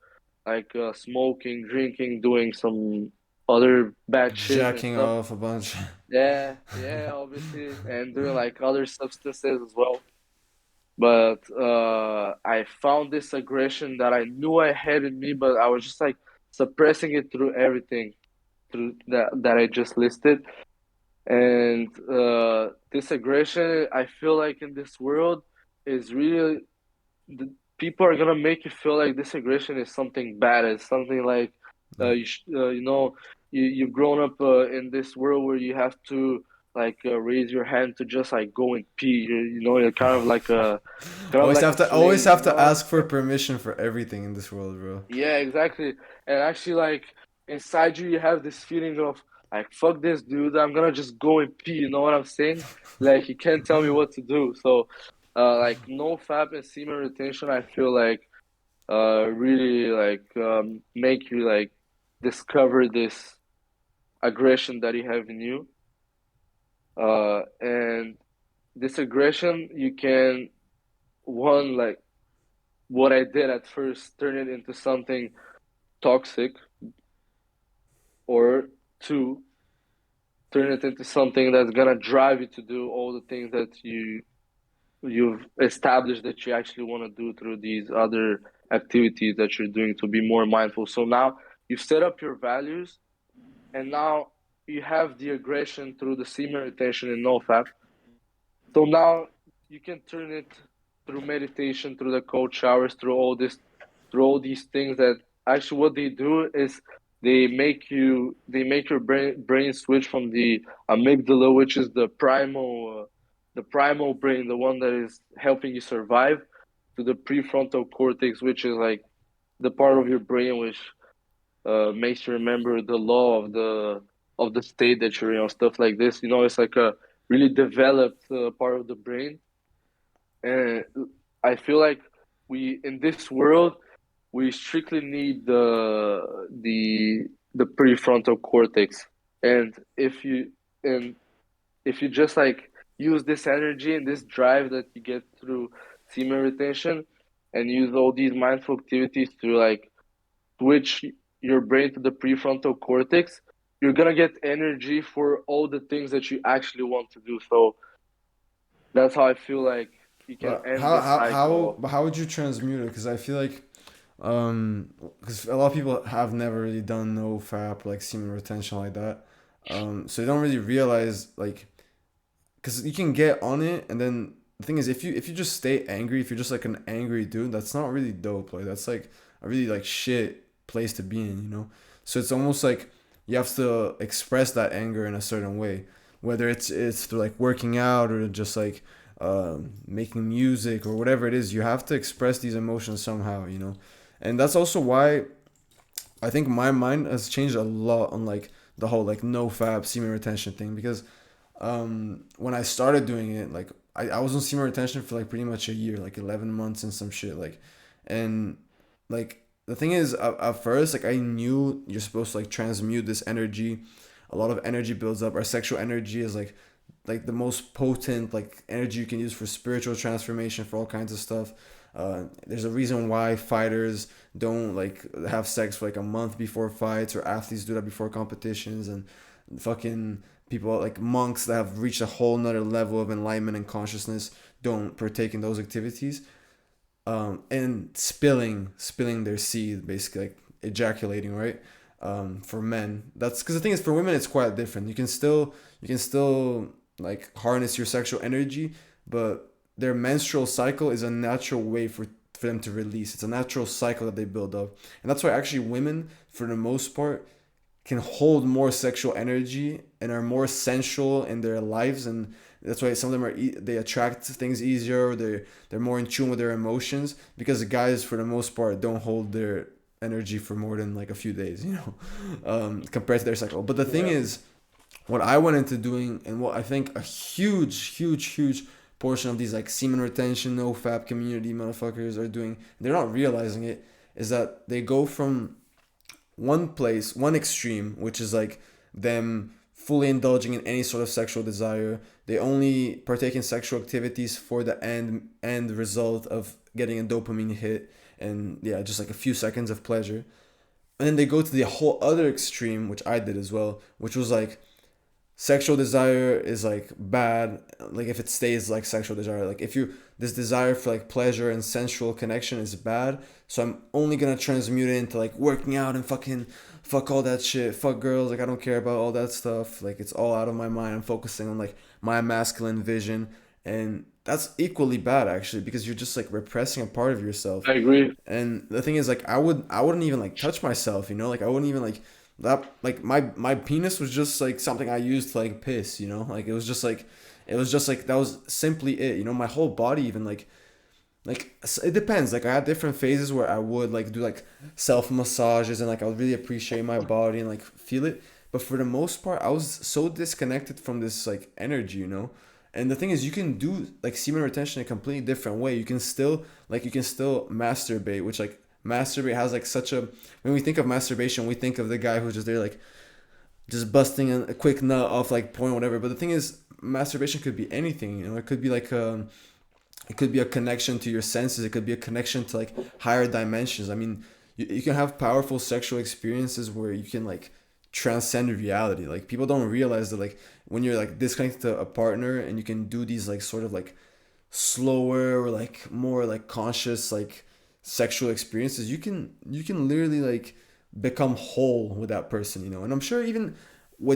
like smoking, drinking, doing some other bad shit and
Jacking
stuff.
off a bunch.
Yeah, yeah, obviously, and doing like other substances as well. But I found this aggression that I knew I had in me, but I was just like suppressing it through everything through that I just listed. And this aggression, I feel like in this world is really the people are gonna make you feel like this aggression is something bad. It's something like
Yeah.
you've grown up in this world where you have to like raise your hand to just like go and pee. You're kind of like a
Always
slave.
have
You know
to
what I'm
ask for
saying?
permission for everything in this world, bro.
Yeah, exactly. And actually, like inside you, you have this feeling of like, fuck this, dude. I'm gonna just go and pee. You know what I'm saying? Like, you can't tell me what to do. So, like, no fap and semen retention, I feel like, really like make you like discover this aggression that you have in you. And this aggression, you can one like what I did at first, turn it into something toxic, or two, turn it into something that's gonna drive you to do all the things that you've established that you actually want to do through these other activities that you're doing to be more mindful. So now you've set up your values, and now you have the aggression through the semen retention and nofap. So now you can turn it through meditation, through the cold showers, through all these things that actually what they do is they make your brain switch from the amygdala, which is the primal brain, the one that is helping you survive, to the prefrontal cortex, which is like the part of your brain which makes you remember the law of the state that you're in, or stuff like this. It's like a really developed part of the brain, and I feel like we in this world we strictly need the prefrontal cortex, and if you just like use this energy and this drive that you get through semen retention, and use all these mindful activities to like switch your brain to the prefrontal cortex, you're gonna get energy for all the things that you actually want to do. So that's how I feel like you can
But
end this cycle.
how would you transmute it? Because I feel like because a lot of people have never really done no fap like semen retention like that, so they don't really realize like because you can get on it and then the thing is if you just stay angry, if you're just like an angry dude, that's not really dope. Like that's like a really like shit place to be in. So it's almost like you have to express that anger in a certain way, whether it's through like working out or just like making music or whatever it is. You have to express these emotions somehow. And that's also why I think my mind has changed a lot on like the whole like no fab semen retention thing, because when I started doing it, like I was on semen retention for like pretty much a year, like 11 months and some shit, like, and like the thing is at first like I knew you're supposed to like transmute this energy. A lot of energy builds up. Our sexual energy is like the most potent like energy you can use for spiritual transformation, for all kinds of stuff. There's a reason why fighters don't like have sex for like a month before fights, or athletes do that before competitions, and fucking people like monks that have reached a whole nother level of enlightenment and consciousness don't partake in those activities. And spilling their seed, basically like ejaculating, right? For men, that's because the thing is, for women it's quite different. You can still like harness your sexual energy, but their menstrual cycle is a natural way for them to release. It's a natural cycle that they build up, and that's why actually women, for the most part, can hold more sexual energy and are more sensual in their lives, and that's why some of them they attract things easier. They're more in tune with their emotions, because the guys for the most part don't hold their energy for more than like a few days, compared to their cycle. But the thing
Yeah.
is, what I went into doing, and what I think a huge portion of these like semen retention no fap community motherfuckers are doing, they're not realizing it, is that they go from one extreme, which is like them fully indulging in any sort of sexual desire. They only partake in sexual activities for the end result of getting a dopamine hit, and yeah, just like a few seconds of pleasure. And then they go to the whole other extreme, which I did as well, which was like sexual desire is like bad, like if it stays like sexual desire, like if you this desire for like pleasure and sensual connection is bad, so I'm only gonna transmute it into like working out and fucking fuck all that shit, fuck girls, like I don't care about all that stuff, like it's all out of my mind. I'm focusing on like my masculine vision, and that's equally bad actually because you're just like repressing a part of yourself.
I agree.
And the thing is, like, I wouldn't even like touch myself, you know, like I wouldn't even like that. Like my penis was just like something I used to like piss, you know, like it was just like that was simply it, you know. My whole body even like it depends. Like I had different phases where I would like do like self massages and like I would really appreciate my body and like feel it. But for the most part, I was so disconnected from this like energy, you know. And the thing is, you can do like semen retention in a completely different way. You can still masturbate, which like masturbate has like such a when we think of masturbation, we think of the guy who's just there like just busting a quick nut off like porn, whatever. But the thing is, masturbation could be anything. You know, it could be like it could be a connection to your senses. It could be a connection to like higher dimensions. I mean, you can have powerful sexual experiences where you can like transcend reality. Like people don't realize that like when you're like disconnected to a partner and you can do these like sort of like slower or like more like conscious like sexual experiences, you can literally like become whole with that person, you know. And I'm sure even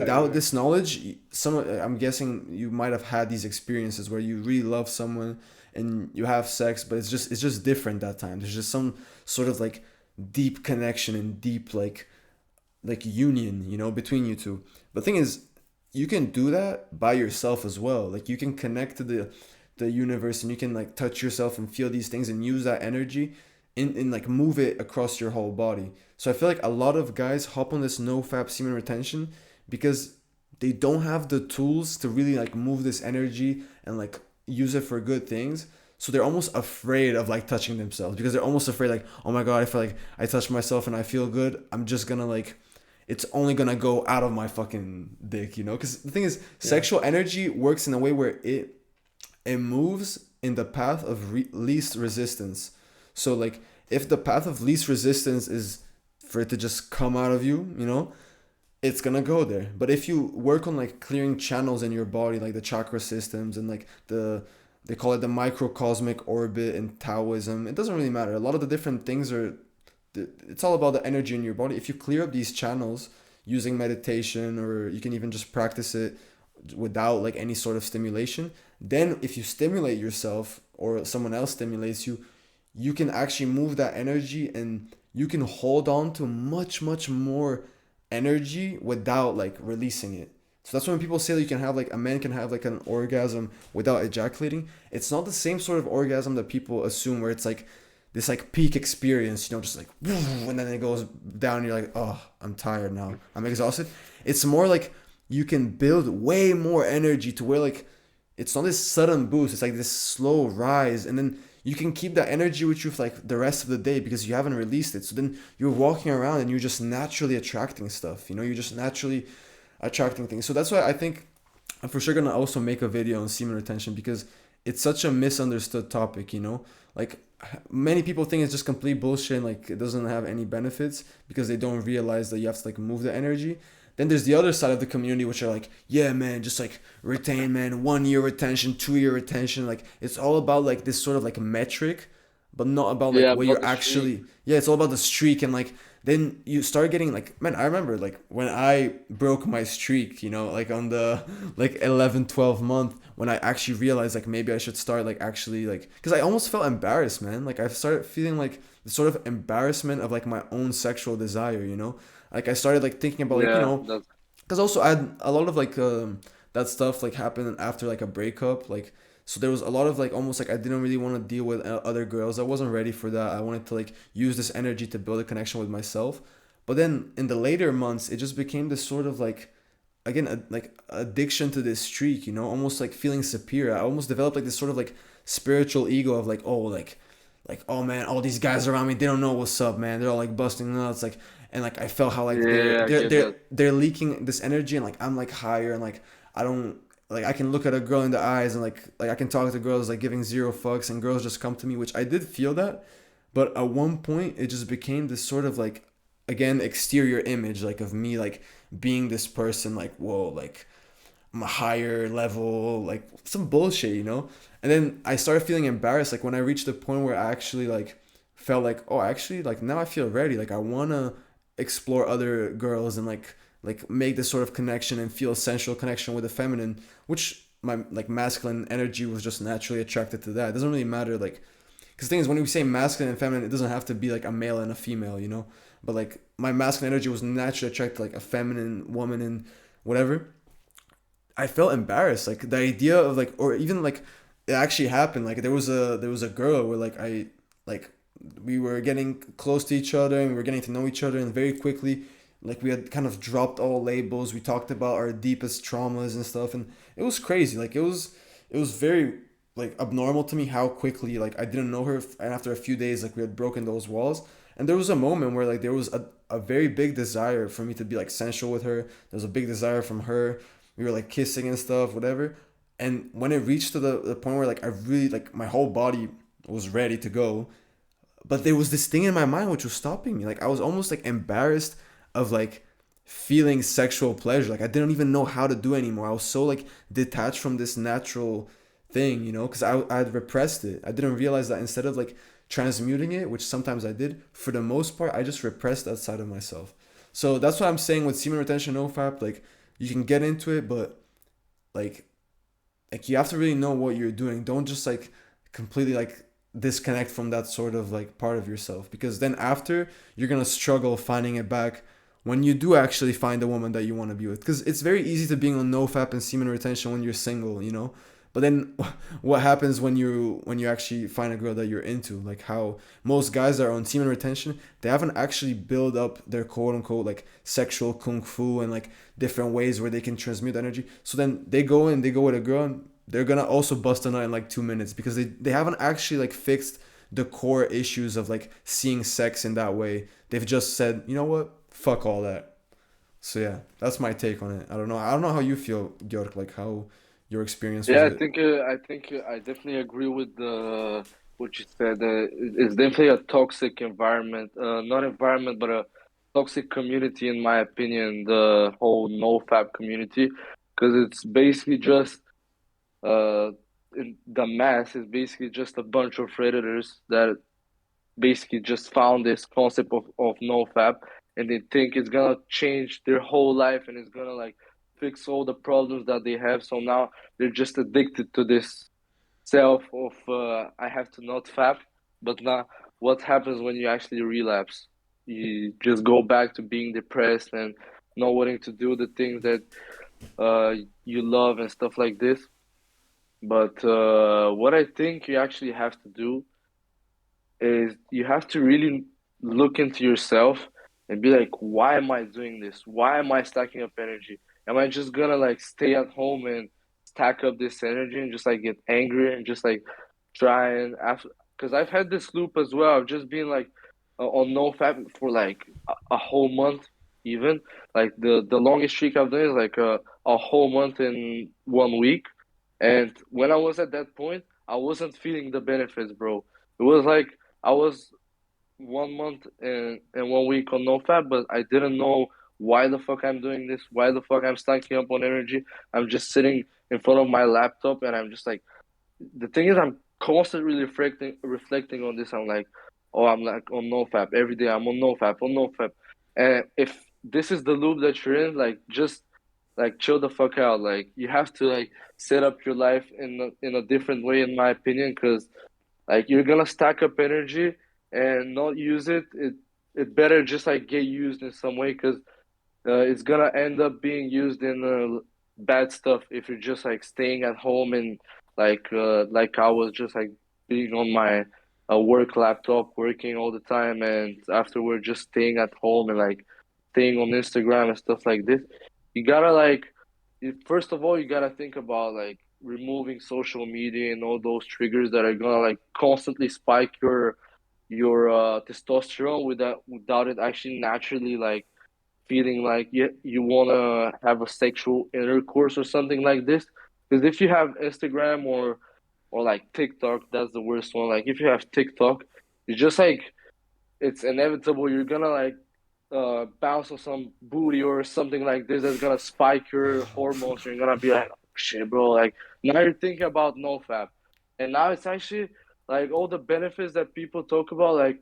I
without
agree.
this knowledge, I'm guessing you might have had these experiences where you really love someone and you have sex, but it's just different that time. There's just some sort of like deep connection and deep like union, you know, between you two. But the thing is, you can do that by yourself as well. Like you can connect to the universe and you can like touch yourself and feel these things and use that energy in like move it across your whole body. So I feel like a lot of guys hop on this no fap semen retention because they don't have the tools to really like move this energy and like use it for good things. So they're almost afraid of like touching themselves because they're almost afraid like, oh my god, if like I touch myself and I feel good, I'm just gonna like it's only gonna go out of my fucking dick, you know? Because the thing is,
Yeah.
sexual energy works in a way where it moves in the path of least resistance. So like, if the path of least resistance is for it to just come out of you, you know, it's gonna go there. But if you work on like clearing channels in your body, like the chakra systems and like they call it the microcosmic orbit in Taoism. It doesn't really matter. A lot of the different things are it's all about the energy in your body. If you clear up these channels using meditation, or you can even just practice it without like any sort of stimulation, then if you stimulate yourself or someone else stimulates you, you can actually move that energy and you can hold on to much more energy without like releasing it. So that's when people say that you can have like a man can have like an orgasm without ejaculating. It's not the same sort of orgasm that people assume where it's like this like peak experience, you know, just like and then it goes down and you're like, oh, I'm tired now, I'm exhausted. It's more like you can build way more energy to where like it's not this sudden boost, it's like this slow rise, and then you can keep that energy with you for like the rest of the day because you haven't released it. So then you're walking around and you're just naturally attracting stuff, you know, you're just naturally attracting things. So that's why I think I'm for sure gonna also make a video on semen retention because it's such a misunderstood topic, you know? Like many people think it's just complete bullshit and like it doesn't have any benefits because they don't realize that you have to like move the energy. Then there's the other side of the community which are like, yeah man, just like retain man, 1 year retention, 2 year retention. Like it's all about like this sort of like metric, but not about like
Yeah,
what
about
you're
the streak.
actually yeah, it's all about the streak and like then you start getting like man, I remember like when I broke my streak, you know, like on the like 11, 12 month when I actually realized like maybe I should start like actually like because I almost felt embarrassed, man. Like I started feeling like the sort of embarrassment of like my own sexual desire, you know. Like I started like thinking about like you
Yeah,
know
that's
because also I had a lot of like that stuff like happened after like a breakup, like so there was a lot of like almost like I didn't really want to deal with other girls. I wasn't ready for that. I wanted to like use this energy to build a connection with myself. But then in the later months, it just became this sort of like again like addiction to this streak, you know, almost like feeling superior. I almost developed like this sort of like spiritual ego of like oh man, all these guys around me, they don't know what's up, man. They're all like busting nuts, like and like I felt how like
yeah, I get that.
they're leaking this energy and like I'm like higher and like I don't like I can look at a girl in the eyes and like I can talk to girls like giving zero fucks and girls just come to me, which I did feel that, but at one point it just became this sort of like again exterior image like of me like being this person like whoa like I'm a higher level, like some bullshit, you know? And then I started feeling embarrassed, like when I reached the point where I actually like felt like, oh, actually, like now I feel ready. Like I wanna explore other girls and make this sort of connection and feel a sensual connection with the feminine, which my like masculine energy was just naturally attracted to that. It doesn't really matter like because the thing is when we say masculine and feminine, it doesn't have to be like a male and a female, you know. But like my masculine energy was naturally attracted to like a feminine woman and whatever. I felt embarrassed. Like the idea of like, or even like, it actually happened. Like there was a girl where like we were getting close to each other and we were getting to know each other, and very quickly, like we had kind of dropped all labels. We talked about our deepest traumas and stuff, and it was crazy. Like it was very like abnormal to me how quickly like I didn't know her, and after a few days, like we had broken those walls. And there was a moment where like there was a very big desire for me to be like sensual with her. There was a big desire from her. We were like kissing and stuff, whatever. And when it reached to the point where like I really like my whole body was ready to go, but there was this thing in my mind which was stopping me. Like I was almost like embarrassed of like feeling sexual pleasure. Like I didn't even know how to do it anymore. I was so like detached from this natural thing, you know, because I had repressed it. I didn't realize that instead of like transmuting it, which sometimes I did, for the most part, I just repressed that side of myself. So that's what I'm saying with semen retention, no fap. Like you can get into it, but like you have to really know what you're doing. Don't just like completely like disconnect from that sort of like part of yourself, because then after you're gonna struggle finding it back when you do actually find the woman that you want to be with, because it's very easy to be on no fap and semen retention when you're single, you know. But then what happens when you actually find a girl that you're into? Like how most guys that are on semen retention, they haven't actually built up their quote unquote like sexual kung fu and like different ways where they can transmute energy. So then they go with a girl, and they're gonna also bust a nut in like 2 minutes, because they haven't actually like fixed the core issues of like seeing sex in that way. They've just said, you know what, fuck all that. So yeah, that's my take on it. I don't know how you feel, Giorg, like how your experience was
Yeah,
it.
I definitely agree with the what you said. It's definitely a toxic environment, not environment, but a toxic community, in my opinion. The whole NoFap community, because it's basically just uh, the mass is basically just a bunch of predators that basically just found this concept of NoFap, and they think it's gonna change their whole life and it's gonna like fix all the problems that they have. So now they're just addicted to this self of I have to not fap. But now what happens when you actually relapse? You just go back to being depressed and not wanting to do the things that uh, you love and stuff like this. But what I think you actually have to do is you have to really look into yourself and be like, why am I doing this? Why am I stacking up energy? Am I just gonna like stay at home and stack up this energy and just like get angry and just like try and after? Because I've had this loop as well. I've just been like on no fap for like a whole month, even like the longest streak I've done is like a whole month in 1 week. And when I was at that point, I wasn't feeling the benefits, bro. It was like I was 1 month and 1 week on no fat, but I didn't know why the fuck I'm doing this, why the fuck I'm stacking up on energy. I'm just sitting in front of my laptop and I'm just like, the thing is, I'm constantly reflecting on this. I'm like, oh, I'm like on no fap every day. I'm on no fap, on no fap. And if this is the loop that you're in, like, just like chill the fuck out. Like, you have to like set up your life in a different way, in my opinion, because like you're gonna stack up energy and not use it. It better just like get used in some way, because it's gonna end up being used in bad stuff if you're just like staying at home and like I was just like being on my work laptop working all the time, and afterward just staying at home and like staying on Instagram and stuff like this. You gotta like first of all you gotta think about like removing social media and all those triggers that are gonna like constantly spike your testosterone without it actually naturally like feeling like you want to have a sexual intercourse or something like this. Because if you have Instagram or like TikTok, that's the worst one. Like if you have TikTok, it's just like it's inevitable you're gonna like bounce on some booty or something like this that's gonna spike your hormones. You're gonna be like, oh, shit, bro. Like now you're thinking about no fap, and now it's actually like all the benefits that people talk about, like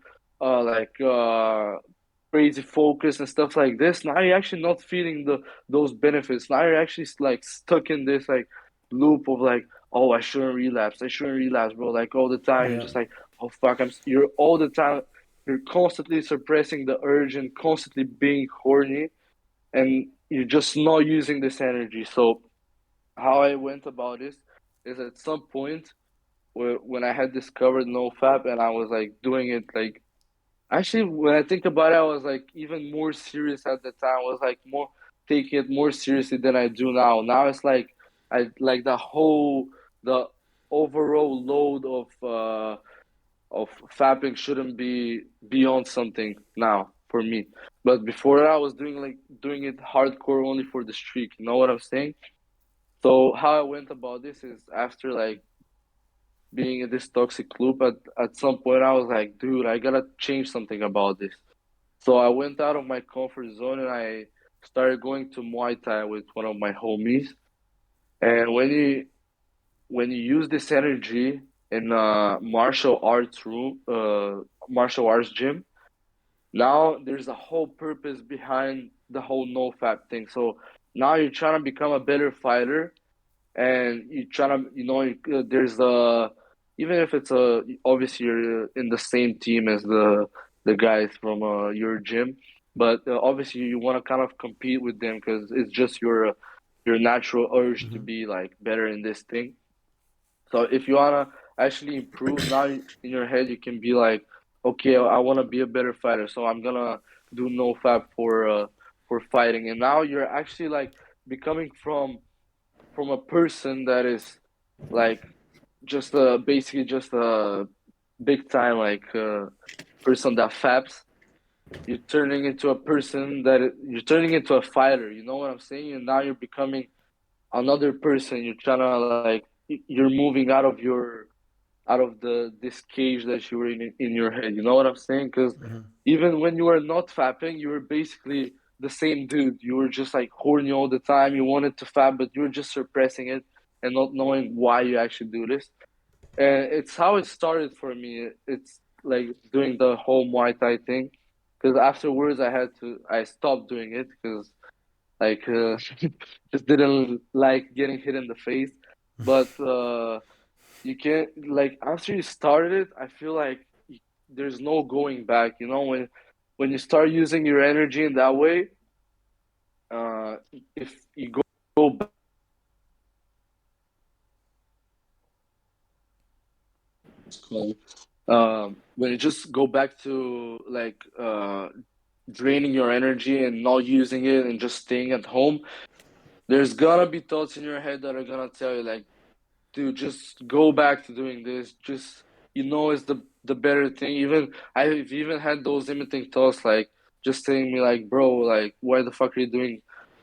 crazy focus and stuff like this. Now you're actually not feeling those benefits. Now you're actually like stuck in this like loop of like, oh, I shouldn't relapse, bro. Like all the time, you're
Yeah.
just like, oh fuck, you're all the time, you're constantly suppressing the urge and constantly being horny, and you're just not using this energy. So how I went about this is at some point when I had discovered NoFap and I was like doing it like actually when I think about it, I was like even more serious at the time. I was like more taking it more seriously than I do now. Now it's like I like the overall load of fapping shouldn't be beyond something now for me. But before that, I was doing it hardcore only for the streak. You know what I'm saying? So how I went about this is after like being in this toxic loop at some point I was like, dude, I gotta change something about this. So I went out of my comfort zone and I started going to Muay Thai with one of my homies. And when you use this energy in a martial arts gym, now there's a whole purpose behind the whole no fap thing. So now you're trying to become a better fighter, and you try to there's a even if it's a obviously you're in the same team as the guys from your gym, but obviously you want to kind of compete with them because it's just your natural urge to
Mm-hmm.
be like better in this thing. So if you want to actually improve now in your head, you can be like, okay, I want to be a better fighter, so I'm gonna do no fap for fighting. And now you're actually like becoming from a person that is like just basically just a big time like person that faps. You're turning into a fighter. You know what I'm saying? And now you're becoming another person. You're trying to like you're moving out of the this cage that you were in your head. You know what I'm saying? Because
Mm-hmm.
even when you were not fapping, you were basically the same dude. You were just like horny all the time. You wanted to fap, but you were just suppressing it and not knowing why you actually do this. And it's how it started for me. It's like doing the whole Muay Thai thing. Because afterwards, I stopped doing it because like just didn't like getting hit in the face. But you can't like after you started it, I feel like there's no going back. You know, when you start using your energy in that way, uh, if you go back, when you just go back to like draining your energy and not using it and just staying at home, there's gonna be thoughts in your head that are gonna tell you like, dude, just go back to doing this. Just it's the better thing. I've even had those limiting thoughts like just saying me like, bro, like why the fuck are you doing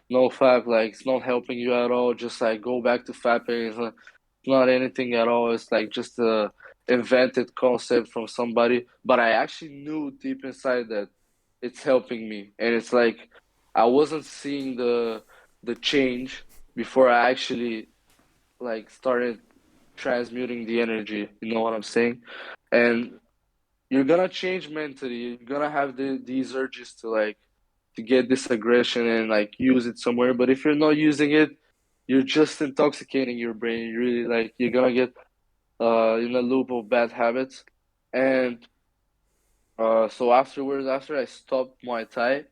no fap? Like it's not helping you at all. Just like go back to fapping. It's not anything at all. It's like just a invented concept from somebody. But I actually knew deep inside that it's helping me, and it's like I wasn't seeing the change before I actually like started transmuting the energy. You know what I'm saying? And you're gonna change mentally. You're gonna have these urges to like to get this aggression and like use it somewhere. But if you're not using it, you're just intoxicating your brain. You really like you're gonna get in a loop of bad habits. And so afterwards, after I stopped Muay Thai,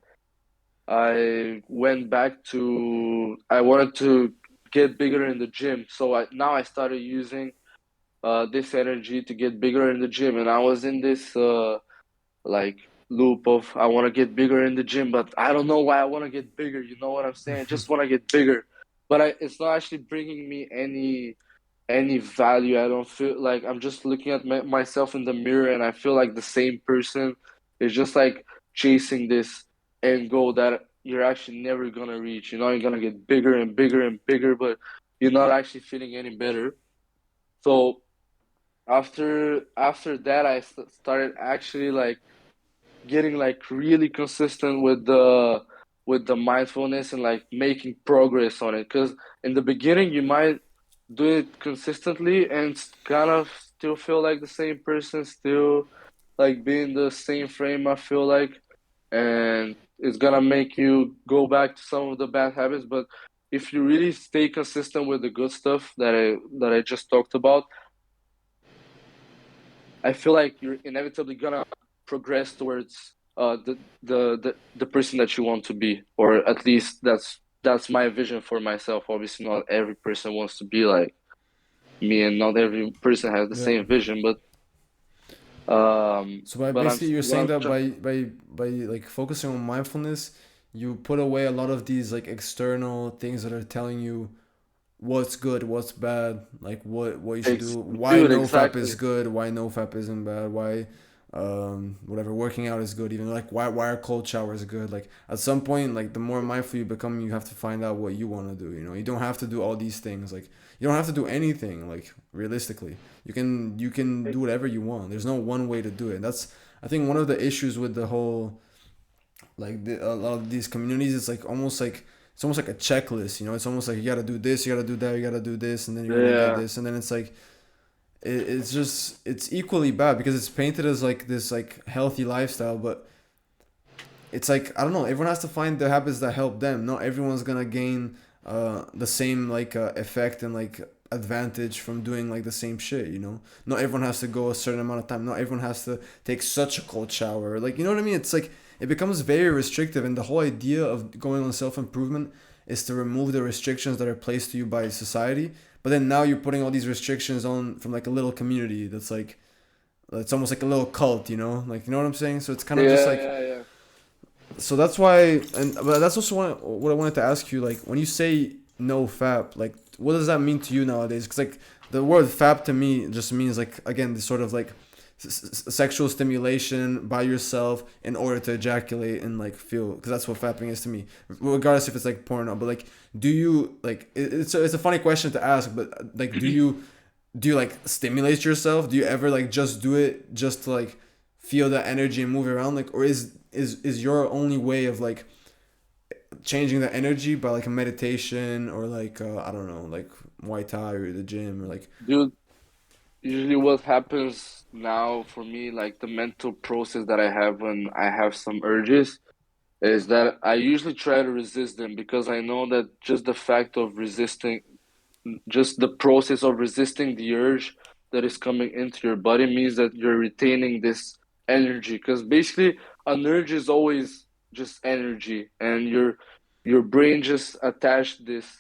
I went back to I wanted to get bigger in the gym. So now I started using this energy to get bigger in the gym, and I was in this like loop of I want to get bigger in the gym, but I don't know why I want to get bigger. You know what I'm saying? I just want to get bigger, but it's not actually bringing me any value. I don't feel like I'm just looking at myself in the mirror, and I feel like the same person is just like chasing this end goal that you're actually never gonna reach. You know, you're gonna get bigger and bigger and bigger, but you're not actually feeling any better. So after that I started actually like getting like really consistent with the mindfulness and like making progress on it because in the beginning you might do it consistently and kind of still feel like the same person, still like be in the same frame, I feel like, and it's gonna make you go back to some of the bad habits. But if you really stay consistent with the good stuff that I just talked about, I feel like you're inevitably gonna progress towards the person that you want to be, or at least that's my vision for myself. Obviously, not every person wants to be like me, and not every person has the
Yeah.
same vision.
So by
But
basically you're
what
saying
I'm
that
trying.
by like focusing on mindfulness, you put away a lot of these like external things that are telling you what's good, what's bad, like what you should do, why
Dude,
no fap is
exactly.
good, why no fap isn't bad, why whatever working out is good, even like why are cold showers good. Like at some point, like the more mindful you become, you have to find out what you want to do. You know, you don't have to do all these things. Like you don't have to do anything. Like realistically, you can do whatever you want. There's no one way to do it. That's I think one of the issues with the whole a lot of these communities. It's almost like a checklist. You know, it's almost like you gotta do this, you gotta do that, you gotta do this, and then you're gonna get
Yeah,
this, and then it's like it's just it's equally bad because it's painted as like this like healthy lifestyle, but it's like I don't know. Everyone has to find the habits that help them. Not everyone's gonna gain the same like effect and like advantage from doing like the same shit. You know, not everyone has to go a certain amount of time. Not everyone has to take such a cold shower. Like you know what I mean? It's like it becomes very restrictive, and the whole idea of going on self improvement is to remove the restrictions that are placed to you by society. But then now you're putting all these restrictions on from like a little community that's like it's almost like a little cult, you know? Like you know what I'm saying? So it's kind of just
yeah,
like
yeah, yeah.
so that's why and but that's also what I wanted to ask you like when you say no fap like what does that mean to you nowadays because like the word fap to me just means like again this sort of like sexual stimulation by yourself in order to ejaculate and like feel because that's what fapping is to me regardless if it's like porno but like do you like it's a funny question to ask but like do you like stimulate yourself do you ever like just do it just to like feel that energy and move around like or is your only way of like changing the energy by like a meditation or like I don't know like Muay Thai or the gym or like
Dude, usually what happens now for me, like the mental process that I have when I have some urges, is that I usually try to resist them because I know that just the fact of resisting, just the process of resisting the urge that is coming into your body means that you're retaining this energy. Because basically, an urge is always just energy, and your brain just attached this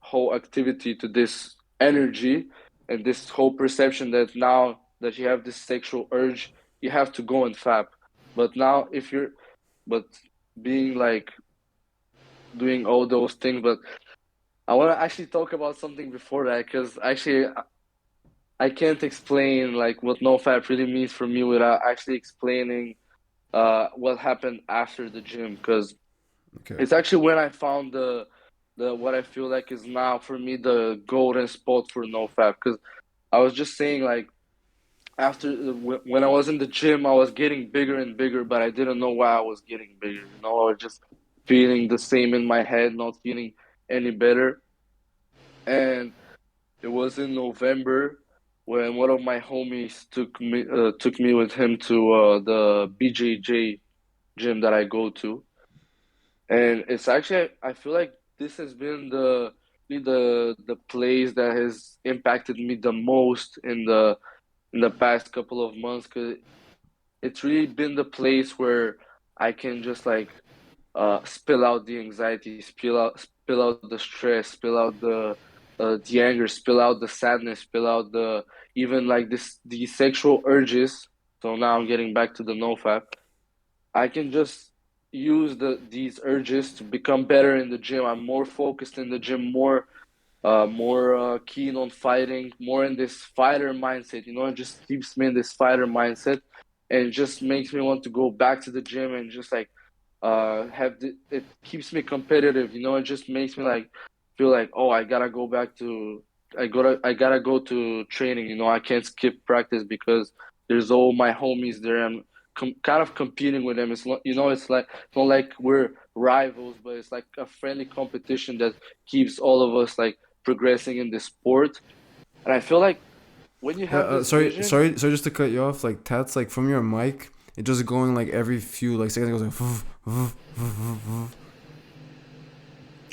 whole activity to this energy and this whole perception that now that you have this sexual urge, you have to go and fap. But now, if you're but being like doing all those things, but I want to actually talk about something before that because actually I can't explain like what nofap really means for me without actually explaining what happened after the gym because
okay
it's actually when I found the what I feel like is now for me the golden spot for nofap because I was just saying like after when I was in the gym I was getting bigger and bigger but I didn't know why I was getting bigger, you know, I was just feeling the same in my head, not feeling any better. And it was in November when one of my homies took me with him to the BJJ gym that I go to, and it's actually I feel like this has been the place that has impacted me the most in the past couple of months because it's really been the place where I can just like spill out the anxiety, spill out the stress, spill out the anger, spill out the sadness, spill out the even like the sexual urges. So now I'm getting back to the nofap. I can just use these urges to become better in the gym. I'm more focused in the gym, more keen on fighting, more in this fighter mindset. You know, it just keeps me in this fighter mindset, and it just makes me want to go back to the gym and just like it keeps me competitive. You know, it just makes me like feel like oh I gotta go back to I gotta go to training. You know, I can't skip practice because there's all my homies there. I'm kind of competing with them. It's not, you know, it's not like we're rivals, but it's like a friendly competition that keeps all of us like progressing in the sport. And I feel like when you
yeah
have this
sorry
vision,
sorry sorry just to cut you off like Tats like from your mic It's just going like every few like seconds. It goes like,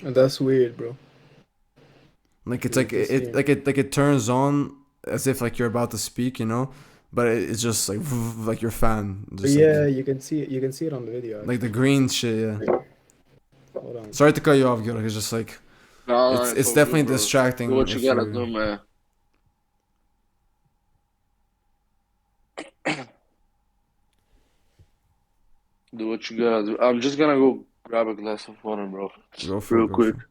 And that's weird, bro.
like it's
You
like
can see
it
him.
like it turns on as if like you're about to speak, but it's just like your fan,
But
just
yeah, you can see it. You can see it on the video
like the
actually.
green shit. Yeah.
Hold on.
Sorry to cut you off, Giorg. It's just like
No, no, it's
it's
all good,
definitely
bro. Do
distracting
what you
if
gotta
you're.
do, man. Do what you gotta do. I'm just gonna go grab a glass of water, bro.
Go for it.
Real
Go for
quick.
it.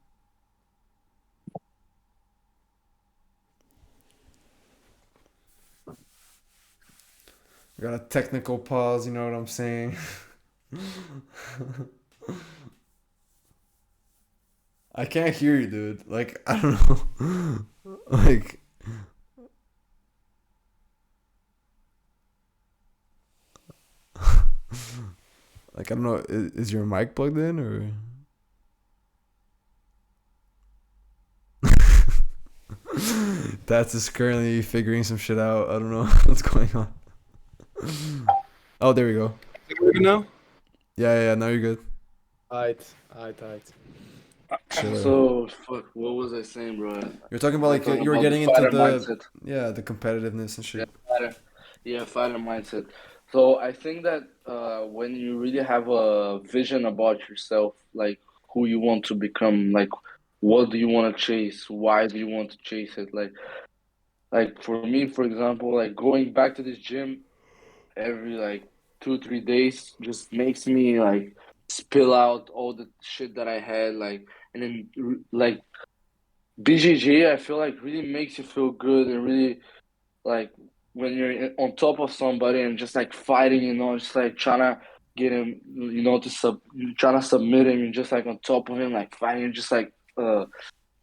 We got a technical pause. You know what I'm saying? I can't hear you, dude. Like I don't know. like like I don't know. Is your mic plugged in or? That's just currently figuring some shit out. I don't know what's going on. Oh, there we go.
You know?
Yeah, yeah, yeah. Now you're good.
Alright, alright.
Chiller.
So, fuck, what was I saying, bro?
You're talking about
We're
like
talking
you were
about the
getting into
fighter
the
mindset.
the competitiveness and
Yeah,
shit.
fighter. Yeah, fighter mindset. So I think that when you really have a vision about yourself, like who you want to become, like what do you want to chase, why do you want to chase it, like for me, for example, like going back to this gym every like 2 3 days just makes me like spill out all the shit that I had, like, and then like BJJ, I feel like really makes you feel good and really like when you're on top of somebody and just like fighting, just like trying to get him, to trying to submit him and just like on top of him, like fighting, just like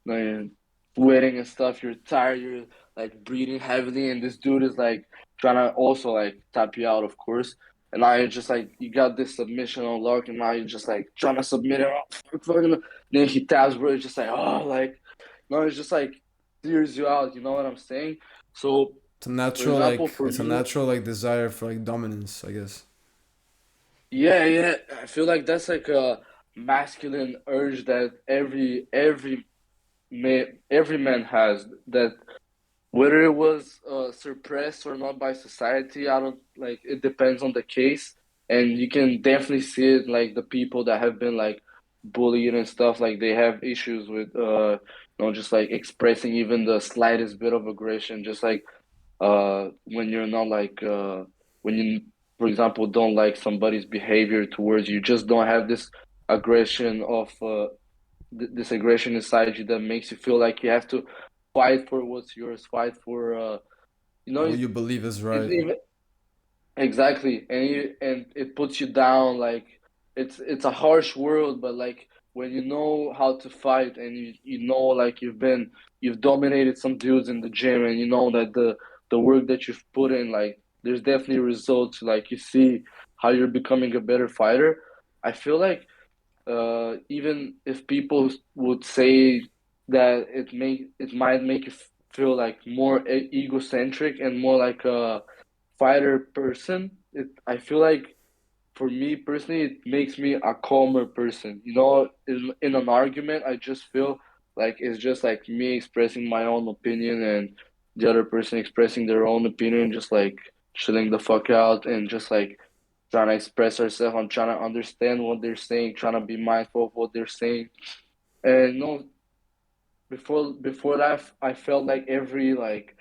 sweating and stuff. You're tired, you're like breathing heavily, and this dude is like trying to also like tap you out, of course. And now you're just like you got this submission on lock, and now you're just like trying to submit it. Oh, fuck, fuck. And then he taps, bro. It's just like oh, like no, it's just like clears you out. You know what I'm saying? So, for example, for
It's a
me,
natural like desire for like dominance, I guess.
yeah, yeah, I feel like that's like a masculine urge that every man has, that whether it was suppressed or not by society, I don't like it depends on the case. And you can definitely see it like the people that have been like bullied and stuff, like they have issues with just like expressing even the slightest bit of aggression, just like when you're not like when you, for example, don't like somebody's behavior towards you, just don't have this aggression of this aggression inside you that makes you feel like you have to fight for what's yours, fight for
What
it,
you believe is
it
right.
even exactly, and it puts you down. Like it's a harsh world, but like when you know how to fight and you know like you've dominated some dudes in the gym, and you know that the work that you've put in, like there's definitely results. Like you see how you're becoming a better fighter. I feel like even if people would say that it might make you feel like more egocentric and more like a fighter person, I feel like for me personally, it makes me a calmer person. In an argument, I just feel like it's just like me expressing my own opinion and the other person expressing their own opinion, just like chilling the fuck out and just like trying to express ourselves. I'm trying to understand what they're saying, trying to be mindful of what they're saying. And before that, I felt like every like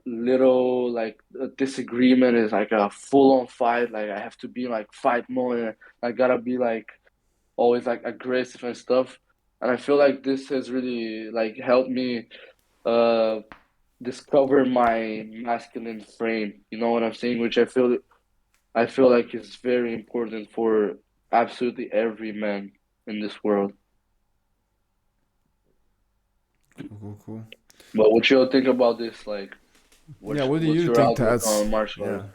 little like disagreement is like a full on fight. Like I have to be like fight mode, and I gotta be like always like aggressive and stuff. And I feel like this has really like helped me uh discover my masculine frame. You know what I'm saying? Which I feel like is very important for absolutely every man in this world.
Cool, cool, cool.
But what you all think about this? Like,
Yeah,
what's
what do
what's
you
your
think,
outlook
Tats?
on martial
Yeah,
arts?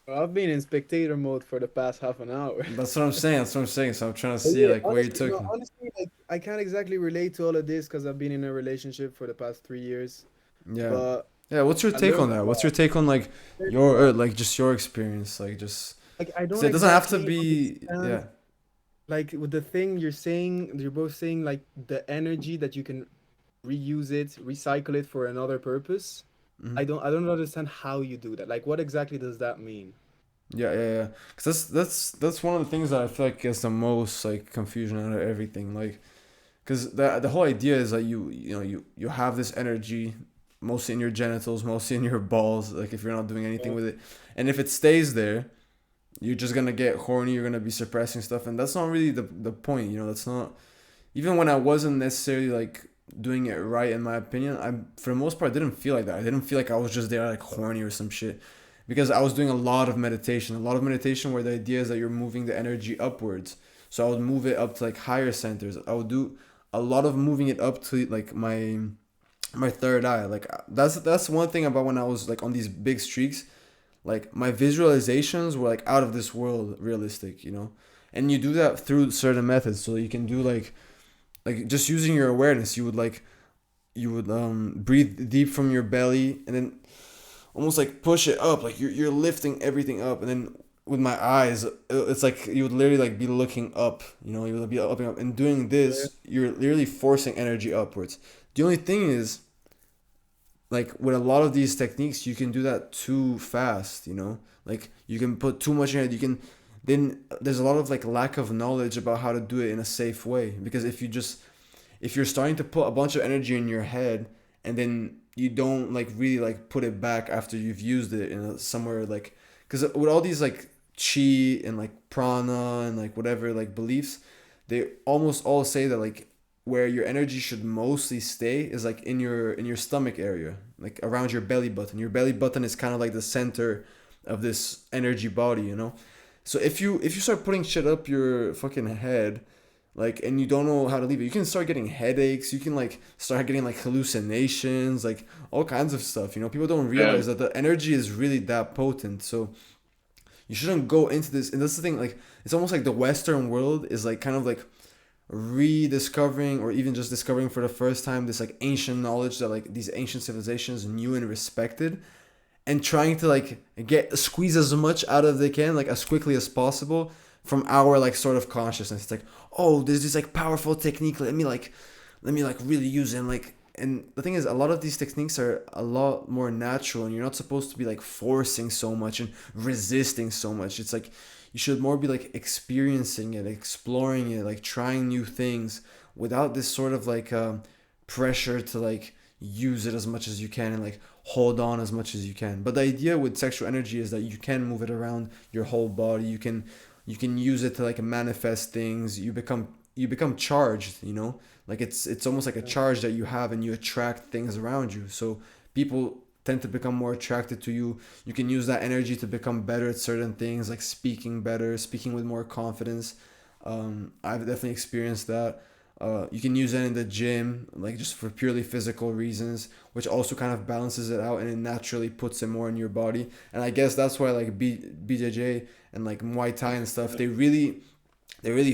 Well, I've been in spectator mode for the past half an hour.
that's what I'm saying. That's what I'm saying. So I'm trying to
But
see
yeah,
like where you
honestly,
took
no,
him.
honestly, like I can't exactly relate to all of this because I've been in a relationship for the past 3 years.
Yeah,
But
Yeah, what's your
I
take
learned
on that?
a
What's your
lot.
take on like
Learned a
your
lot.
like just your experience, like just
Like I
because
don't
it doesn't have to
exactly
be.
understand
Yeah.
like with the thing you're saying, you're both saying like the energy that you can reuse it, recycle it for another purpose.
Hmm.
I don't understand how you do that. Like what exactly does that mean?
Yeah, yeah, yeah. Because that's one of the things that I feel like is the most like confusion out of everything. Like, because the whole idea is that you have this energy, mostly in your genitals, mostly in your balls. Like if you're not doing anything
Yeah.
with it, and if it stays there, you're just gonna get horny. You're gonna be suppressing stuff, and that's not really the point. That's not, even when I wasn't necessarily like doing it right in my opinion. I, for the most part, didn't feel like that. I didn't feel like I was just there like horny or some shit, because I was doing a lot of meditation where the idea is that you're moving the energy upwards. So I would move it up to like higher centers. I would do a lot of moving it up to like my third eye. Like that's one thing about when I was like on these big streaks. Like my visualizations were like out of this world realistic. And you do that through certain methods. So you can do like just using your awareness. You would breathe deep from your belly, and then almost like push it up, like you're lifting everything up. And then with my eyes, it's like you would literally like be looking up. You would be up and up, and doing
Yeah.
this, you're literally forcing energy upwards. The only thing is, like with a lot of these techniques, you can do that too fast. Like you can put too much in it. You can, then there's a lot of like lack of knowledge about how to do it in a safe way. Because if you're starting to put a bunch of energy in your head, and then you don't like really like put it back after you've used it in somewhere, like, because with all these like chi and like prana and like whatever like beliefs, they almost all say that like where your energy should mostly stay is like in your stomach area, like around your belly button. Your belly button is kind of like the center of this energy body. So if you start putting shit up your fucking head, like, and you don't know how to leave it, you can start getting headaches. You can like start getting like hallucinations, like all kinds of stuff. People don't
Yeah,
realize that the energy is really that potent. So you shouldn't go into this. And that's the thing, like, it's almost like the Western world is like kind of like rediscovering, or even just discovering for the first time, this like ancient knowledge that like these ancient civilizations knew and respected, and trying to like get squeeze as much out of they can, like as quickly as possible from our like sort of consciousness. It's like, oh, there's this like powerful technique, let me like really use it. And the thing is, a lot of these techniques are a lot more natural, and you're not supposed to be like forcing so much and resisting so much. It's like you should more be like experiencing it, exploring it, like trying new things without this sort of like pressure to like use it as much as you can, and like hold on as much as you can. But the idea with sexual energy is that you can move it around your whole body. You can use it to like manifest things. You become charged. Like it's almost like a charge that you have, and you attract things around you. So people tend to become more attracted to you. You can use that energy to become better at certain things, like speaking better, speaking with more confidence. I've definitely experienced that. You can use it in the gym, like just for purely physical reasons, which also kind of balances it out, and it naturally puts it more in your body. And I guess that's why like BJJ and like Muay Thai and stuff, they really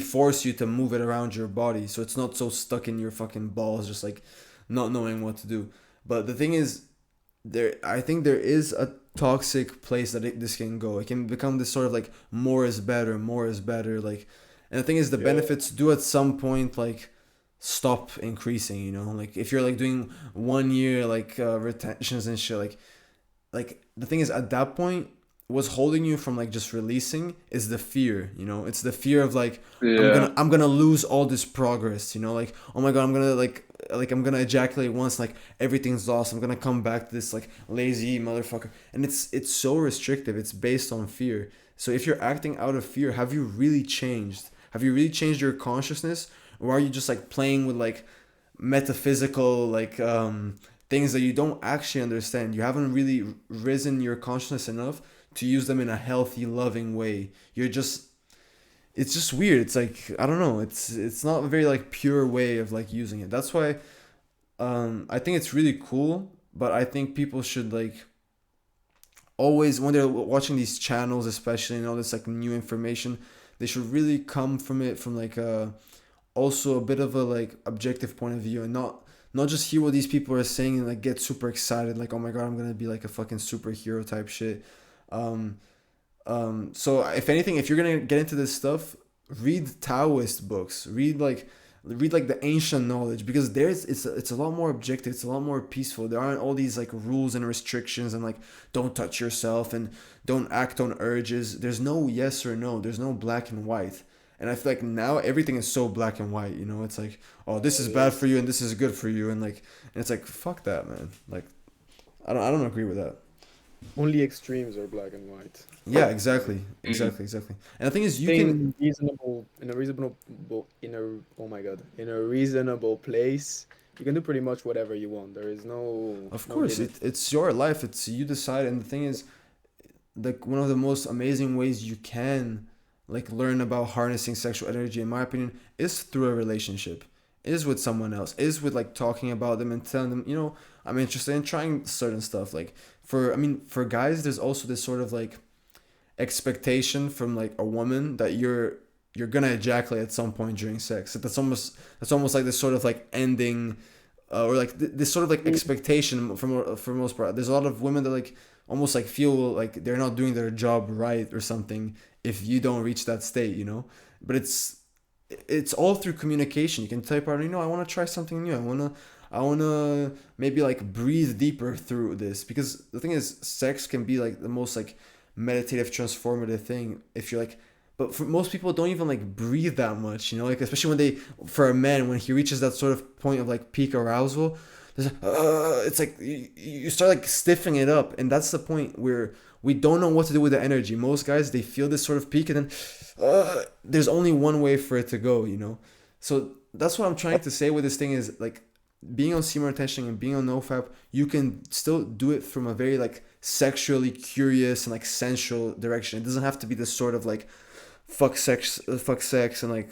force you to move it around your body, so it's not so stuck in your fucking balls, just like not knowing what to do. But the thing is, I think there is a toxic place that this can go. It can become this sort of like more is better, like. And the thing is, the
Yeah.
benefits do at some point like stop increasing. Like if you're like doing 1 year like retentions and shit, like the thing is, at that point, what's holding you from like just releasing is the fear. It's the fear of like, i'm
yeah,
gonna i'm gonna lose all this progress. Like, oh my god, I'm gonna like I'm gonna ejaculate once, like everything's lost. I'm gonna come back to this like lazy motherfucker. And it's so restrictive. It's based on fear. So if you're acting out of fear, have you really changed your consciousness? Or are you just like playing with like metaphysical like things that you don't actually understand? You haven't really risen your consciousness enough to use them in a healthy, loving way. It's just weird. It's like, I don't know. It's not a very like pure way of like using it. That's why I think it's really cool, but I think people should like always, when they're watching these channels, especially, and all this like new information, they should really come from it from like also a bit of a like objective point of view, and not just hear what these people are saying and like get super excited, like, oh my god, I'm gonna be like a fucking superhero type shit. Um, so if anything, if you're gonna get into this stuff, read Taoist books. Read like the ancient knowledge, because there's it's a lot more objective. It's a lot more peaceful. There aren't all these like rules and restrictions and like don't touch yourself and don't act on urges. There's no yes or no. There's no black and white. And I feel like now everything is so black and white. You know, it's like, oh, this is
It
bad for
is.
you and this is good for you, and like, and it's like, fuck that, man. Like, I don't agree with that.
Only extremes are black and white.
Yeah,
Like,
exactly,
Mm.
exactly, exactly. And the thing is, you can,
thing reasonable in a oh my god, in a reasonable place, you can do pretty much whatever you want. There is
of
no
course,
limit.
it's your life. It's you decide. And the thing is, like one of the most amazing ways you can like learn about harnessing sexual energy, in my opinion, is through a relationship, is with someone else, is with like talking about them and telling them, I'm interested in trying certain stuff. Like for guys, there's also this sort of like expectation from like a woman that you're gonna ejaculate at some point during sex. So that's almost like this sort of like ending, or like this sort of like
Mm.
expectation from for most part. There's a lot of women that like almost like feel like they're not doing their job right or something if you don't reach that state. But it's all through communication. You can tell your partner, I want to try something new. I wanna maybe like breathe deeper through this, because the thing is, sex can be like the most like meditative, transformative thing if you're like. But for most people, don't even like breathe that much, like especially for a man, when he reaches that sort of point of like peak arousal, it's like you start like stiffening it up, and that's the point where we don't know what to do with the energy. Most guys, they feel this sort of peak, and then there's only one way for it to go. So that's what I'm trying to say with this thing is like, being on semen retention and being on nofap, you can still do it from a very like sexually curious and like sensual direction. It doesn't have to be this sort of like fuck sex and like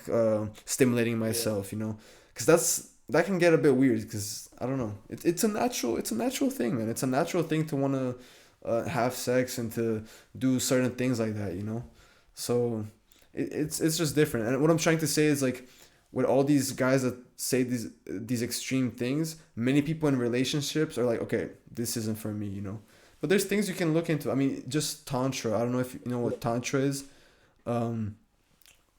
stimulating
Yeah.
myself. Because that can get a bit weird. Because I don't know, it's a natural thing, man. It's a natural thing to want to have sex and to do certain things like that. So it's just different. And what I'm trying to say is like, with all these guys that say these extreme things, many people in relationships are like, okay, this isn't for me. But there's things you can look into. I mean, just tantra. I don't know if you know what tantra is. Um,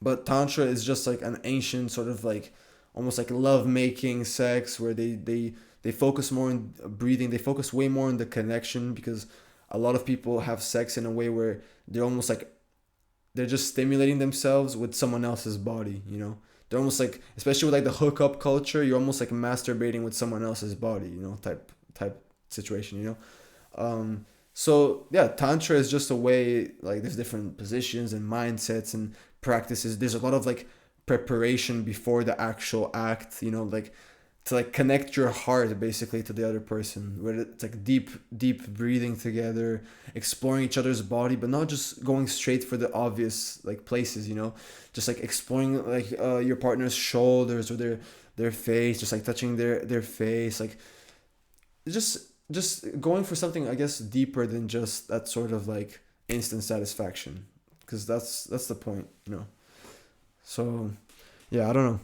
but tantra is just like an ancient sort of like almost like love making sex, where they focus more on breathing. They focus way more on the connection, because a lot of people have sex in a way where they're almost like they're just stimulating themselves with someone else's body. They're almost like, especially with like the hookup culture, you're almost like masturbating with someone else's body, type situation. So yeah, tantra is just a way, like there's different positions and mindsets and practices. There's a lot of like preparation before the actual act, like to like connect your heart basically to the other person, where it's like deep breathing together, exploring each other's body, but not just going straight for the obvious like places. Just like exploring like your partner's shoulders or their face, just like touching their face, like just going for something, I guess, deeper than just that sort of like instant satisfaction, because that's the point. So yeah, I don't know.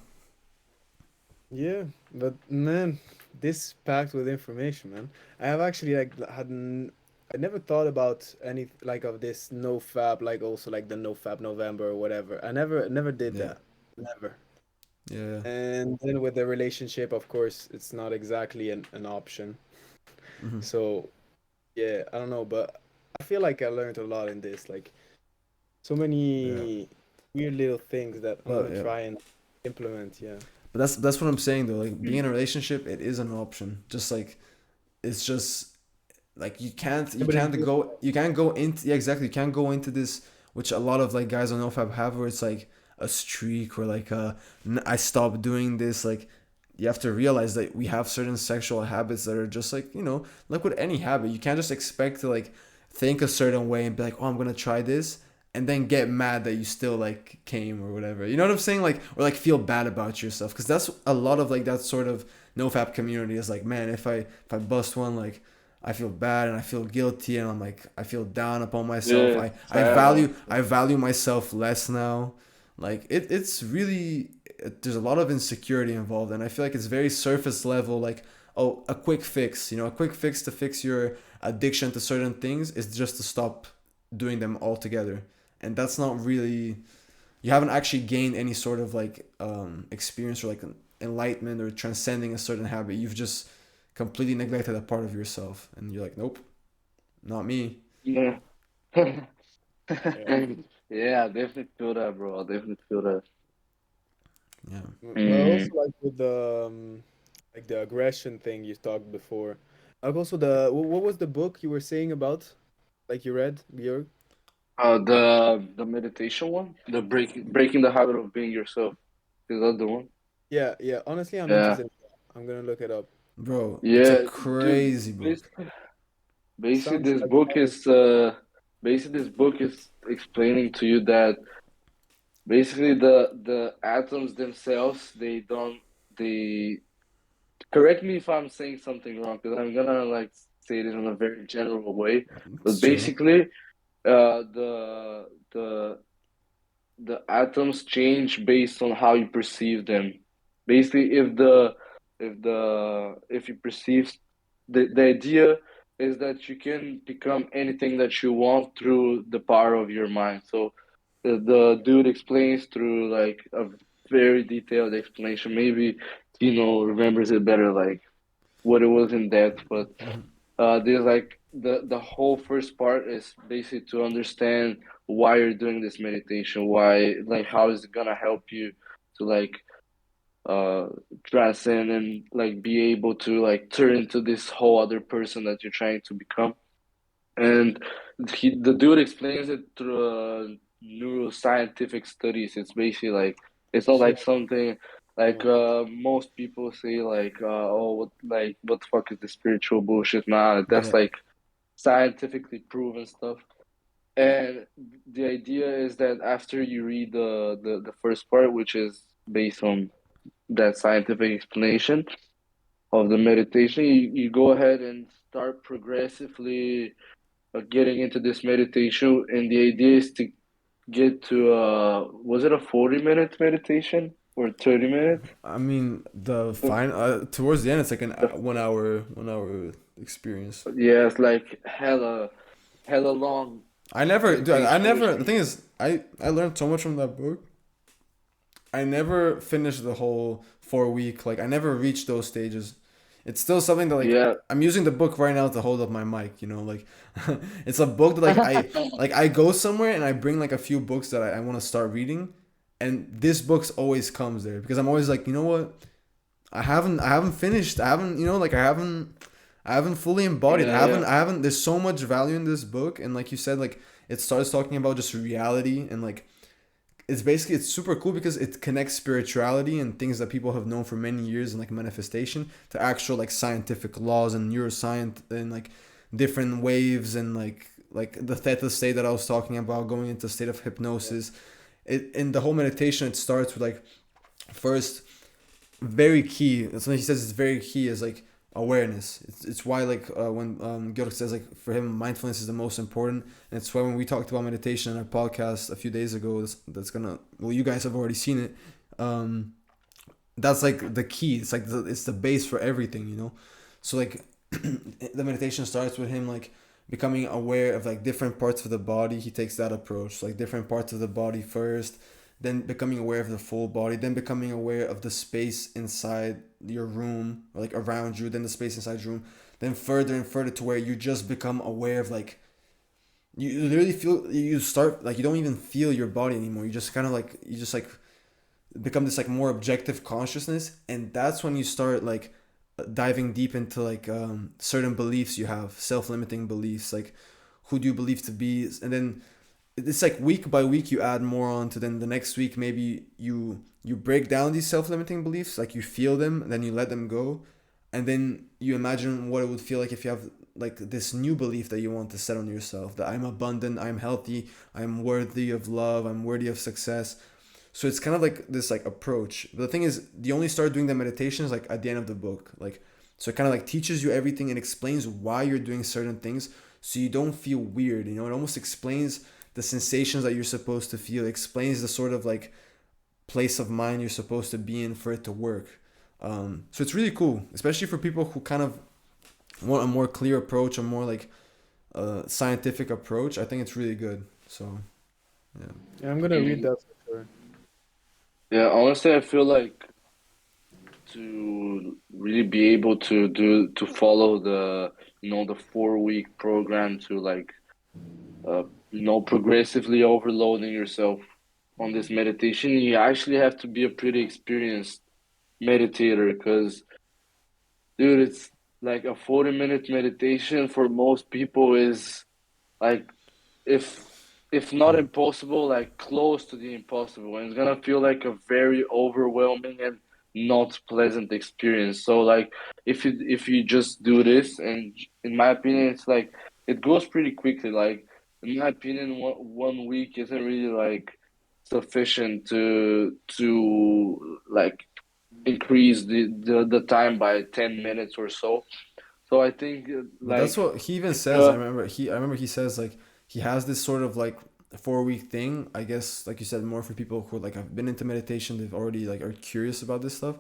Yeah, but man, this packed with information, man. I have actually like I never thought about any like of this no fab, like also like the no fab November or whatever. I never did
Yeah,
that. Never.
yeah.
And then with the relationship, of course, it's not exactly an option.
Hmm.
So yeah, I don't know, but I feel like I learned a lot in this. Like so
Yeah,
many weird little things that I'm
but
gonna
yeah,
try and implement. Yeah.
but that's what I'm saying though. Like, being in a relationship, it is an option. Just like, it's just like you can't
Yeah,
you
but it's
can't
just
go you can't go into, yeah, exactly, you can't go into this, which a lot of like guys on nofap have, where it's like a streak, or like I stopped doing this. Like, you have to realize that we have certain sexual habits that are just like with any habit, you can't just expect to like think a certain way and be like, oh, I'm gonna try this, and then get mad that you still like came or whatever. You know what I'm saying? Like, or like feel bad about yourself, because that's a lot of like that sort of nofap community is like, man, if I bust one, like I feel bad and I feel guilty, and I'm like, I feel down upon myself.
Yeah,
I
sad.
value myself less now. Like, it's really, there's a lot of insecurity involved, and I feel like it's very surface level, like, oh, a quick fix, a quick fix to fix your addiction to certain things is just to stop doing them altogether. And that's not really, you haven't actually gained any sort of like experience or like enlightenment or transcending a certain habit. You've just completely neglected a part of yourself, and you're like, nope, not me.
Yeah.
Yeah.
Yeah, I definitely feel that, bro. I definitely feel that.
Yeah.
But
Mm.
also like with the like the aggression thing you talked before. Like also the what was the book you were saying about? Like you read, Björk?
The meditation one, the breaking the habit of being yourself. Is that the one?
Yeah, yeah. Honestly, I'm
Yeah,
interested. I'm gonna look it up.
Bro, it's a
yeah, dude.
crazy book.
Basically,
Sounds
this
like
book is explaining to you that basically the atoms themselves they correct me if I'm saying something wrong because I'm gonna like say this in a very general way,
It's
but
chill.
basically the the atoms change based on how you perceive them. Basically, if you perceive the idea is that you can become anything that you want through the power of your mind. So the dude explains through like a very detailed explanation. Maybe Tino remembers it better, like what it was in depth, but there's like the whole first part is basically to understand why you're doing this meditation, why like how is it gonna help you to like uh transcend and like be able to like turn into this whole other person that you're trying to become. And the dude explains it through neuroscientific studies. It's basically like it's not like
shit.
something like
Yeah.
most people say like oh what the fuck is the spiritual bullshit? Nah, that's
Yeah.
like scientifically proven stuff. And the idea is that after you read the first part, which is based on that scientific explanation of the meditation, you go ahead and start progressively getting into this meditation. And the idea is to get to was it a 40-minute meditation or 30 minutes?
I mean, the fine towards the end, it's like an 1 hour experience.
Yeah, it's like hella long
I never, dude. I
meditation, which
never. The
means
thing is, I learned so much from that book. I never finished the whole 4 week. Like, I never reached those stages. It's still something that like
yeah.
I'm using the book right now to hold up my mic. Like it's a book that like I go somewhere and I bring like a few books that I want to start reading, and this book's always comes there because I'm always like, you know what? I haven't finished. I haven't, like I haven't fully embodied. I
Yeah,
haven't
yeah.
I haven't there's so much value in this book, and like you said, like it starts talking about just reality, and like it's super cool because it connects spirituality and things that people have known for many years and like manifestation to actual like scientific laws and neuroscience and like different waves and like the theta state that I was talking about, going into a state of
Yeah.
hypnosis. It in the whole meditation, it starts with like first, very key. Something he says is very key is like awareness. It's why like when Giorg says like for him mindfulness is the most important, and it's why when we talked about meditation in our podcast a few days ago, that's gonna, well, you guys have already seen it. Um, that's like the key. It's like it's the base for everything. So like the meditation starts with him like becoming aware of like different parts of the body. He takes that approach, like different parts of the body first, then becoming aware of the full body, then becoming aware of the space inside your room or like around you, then the space inside your room, then further and further to where you just become aware of like you literally feel, you start like you don't even feel your body anymore. You just kind of like you just like become this like more objective consciousness, and that's when you start like diving deep into like certain beliefs you have, self-limiting beliefs, like who do you believe to be, and then it's like week by week you add more on to, then the next week maybe you break down these self-limiting beliefs, like you feel them and then you let them go, and then you imagine what it would feel like if you have like this new belief that you want to set on yourself, that I'm abundant, I'm healthy, I'm worthy of love, I'm worthy of success. So it's kind of like this like approach. But the thing is, you only start doing the meditations like at the end of the book. Like, so it kind of like teaches you everything and explains why you're doing certain things, so you don't feel weird. It almost explains the sensations that you're supposed to feel. It explains the sort of like place of mind you're supposed to be in for it to work. So it's really cool, especially for people who kind of want a more clear approach, a more like scientific approach. I think it's really good. So yeah.
Yeah, I'm gonna read
Mhm.
that for sure.
Yeah, honestly, I feel like to really be able to follow the the 4 week program to like progressively overloading yourself on this meditation, you actually have to be a pretty experienced meditator because, dude, it's like a 40-minute meditation for most people is like if if not
Yeah.
impossible, like close to the impossible, and it's gonna feel like a very overwhelming and not pleasant experience. So like if you just do this, and in my opinion, it's like it goes pretty quickly. Like in my opinion, one week isn't really like sufficient to like increase the time by 10 minutes or so. So I think
But that's
like
what he even
if
says. I remember he says like he has this sort of like 4 week thing. I guess like you said, more for people who like have been into meditation. They've already like are curious about this stuff.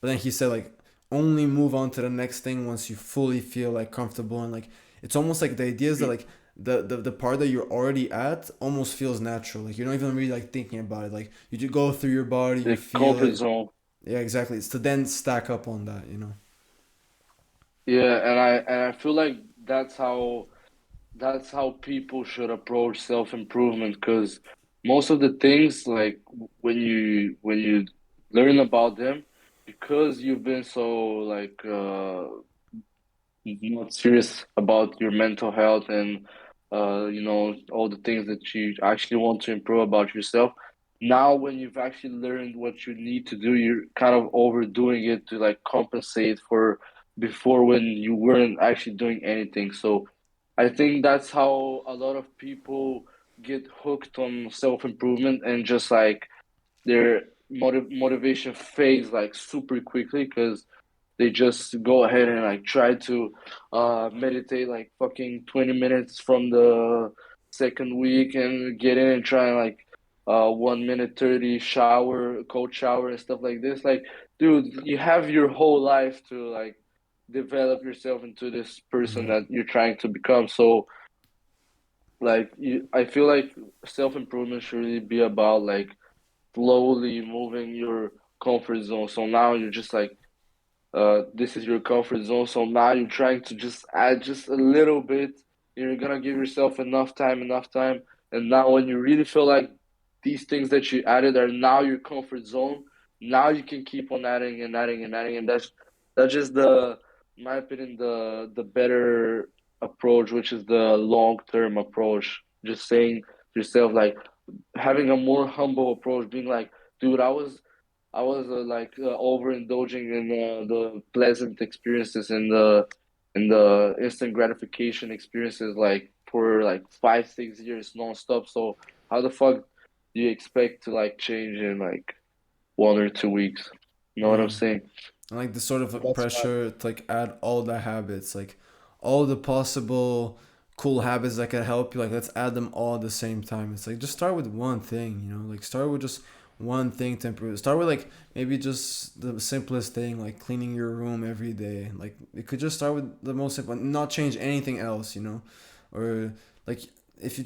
But then he said like only move on to the next thing once you fully feel like comfortable, and like it's almost like the idea is that like the part that you're already at almost feels natural. Like you're not even really like thinking about it. Like you just go through your body, you
the
feel
comfort
it.
zone.
Yeah, exactly. It's to then stack up on that, you know.
Yeah, and I feel like that's how people should approach self-improvement because most of the things like when you learn about them because you've been so like not serious about your mental health and all the things that you actually want to improve about yourself. Now when you've actually learned what you need to do, you're kind of overdoing it to like compensate for before when you weren't actually doing anything. So I think that's how a lot of people get hooked on self-improvement and just like their motivation fades like super quickly because they just go ahead and like try to meditate like fucking 20 minutes from the second week and get in and try and like 1 minute 30 shower, cold shower and stuff like this. Like, dude, you have your whole life to like develop yourself into this person
Yeah.
that you're trying to become. So like I feel like self-improvement should really be about like slowly moving your comfort zone. So now you're just like this is your comfort zone. So now you're trying to just add just a little bit. You're gonna give yourself enough time. And now when you really feel like these things that you added are now your comfort zone, now you can keep on adding and adding and adding. And that's just in my opinion, the better approach, which is the long term approach. Just saying to yourself like having a more humble approach, being like, dude, I was like overindulging in the pleasant experiences and the instant gratification experiences like for like 5 6 years nonstop. So how the fuck do you expect to like change in like 1 or 2 weeks? You know what I'm
Yeah.
saying?
And like the sort of
That's right.
pressure to like add all the habits, like all the possible cool habits that could help you, like let's add them all at the same time. It's like just start with one thing, you know, like start with just one thing to improve. Start with like maybe just the simplest thing, like cleaning your room every day. Like it could just start with the most simple, not change anything else, you know, or like if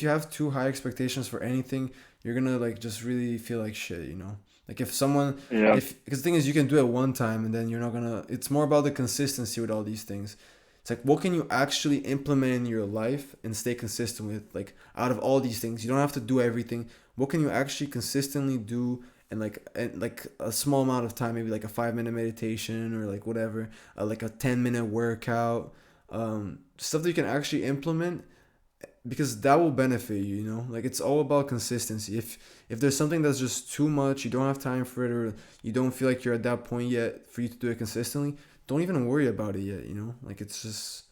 you have too high expectations for anything, you're gonna like just really feel like shit, you know. Like if someone,
Yeah,
if because the thing is you can do it one time and then you're not gonna. It's more about the consistency with all these things. It's like what can you actually implement in your life and stay consistent with? Like out of all these things, you don't have to do everything. What can you actually consistently do? And like a small amount of time, maybe like a 5 minute meditation or like whatever, like a 10 minute workout, stuff that you can actually implement because that will benefit you, you know. Like it's all about consistency. If there's something that's just too much, you don't have time for it, or you don't feel like you're at that point yet for you to do it consistently, don't even worry about it yet, you know. Like it's just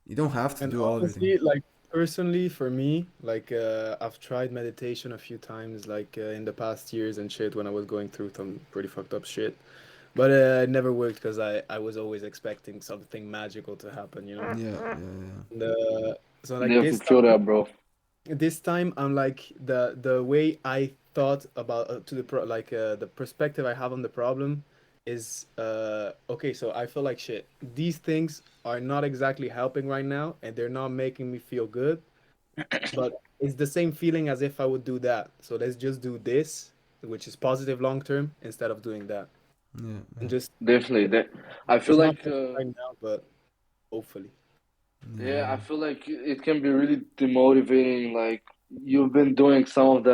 you don't have to
And
do all everything.
honestly, like personally for me, like I've tried meditation a few times, like in the past years and shit when I was going through some pretty fucked up shit. But it never worked because I was always expecting something magical to happen, you know?
Yeah, yeah,
And, so like
definitely feel that, bro.
this time I'm like the way I thought about to the perspective I have on the problem is okay, so I feel like shit. These things are not exactly helping right now, and they're not making me feel good, but it's the same feeling as if I would do that. So let's just do this, which is positive long term, instead of doing that.
Yeah,
And
yeah,
just
Definitely. That I feel
it's not
like
perfect right now, but hopefully.
yeah, I
yeah,
feel like it can be really demotivating. Like you've been doing some of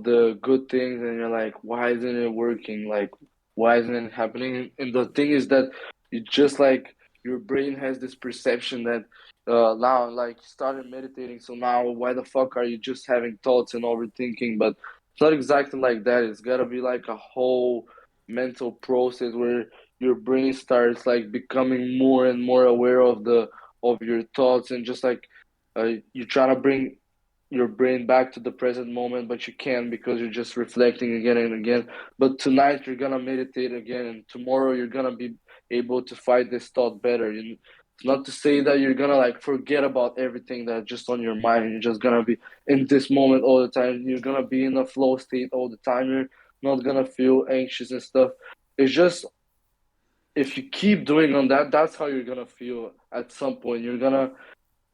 the good things, and you're like, why isn't it working? Like, why isn't it happening? And the thing is that you just like your brain has this perception that now like you started meditating, so now why the fuck are you just having thoughts and overthinking? But it's not exactly like that. It's gotta be like a whole mental process where your brain starts like becoming more and more aware of your thoughts, and just like you're trying to bring your brain back to the present moment, but you can't because you're just reflecting again and again. But tonight you're gonna meditate again, and tomorrow you're gonna be able to fight this thought better. It's not to say that you're gonna like forget about everything that's just on your mind. You're just gonna be in this moment all the time. You're gonna be in a flow state all the time. You're not gonna feel anxious and stuff. It's just if you keep doing on that, that's how you're gonna feel at some point. You're gonna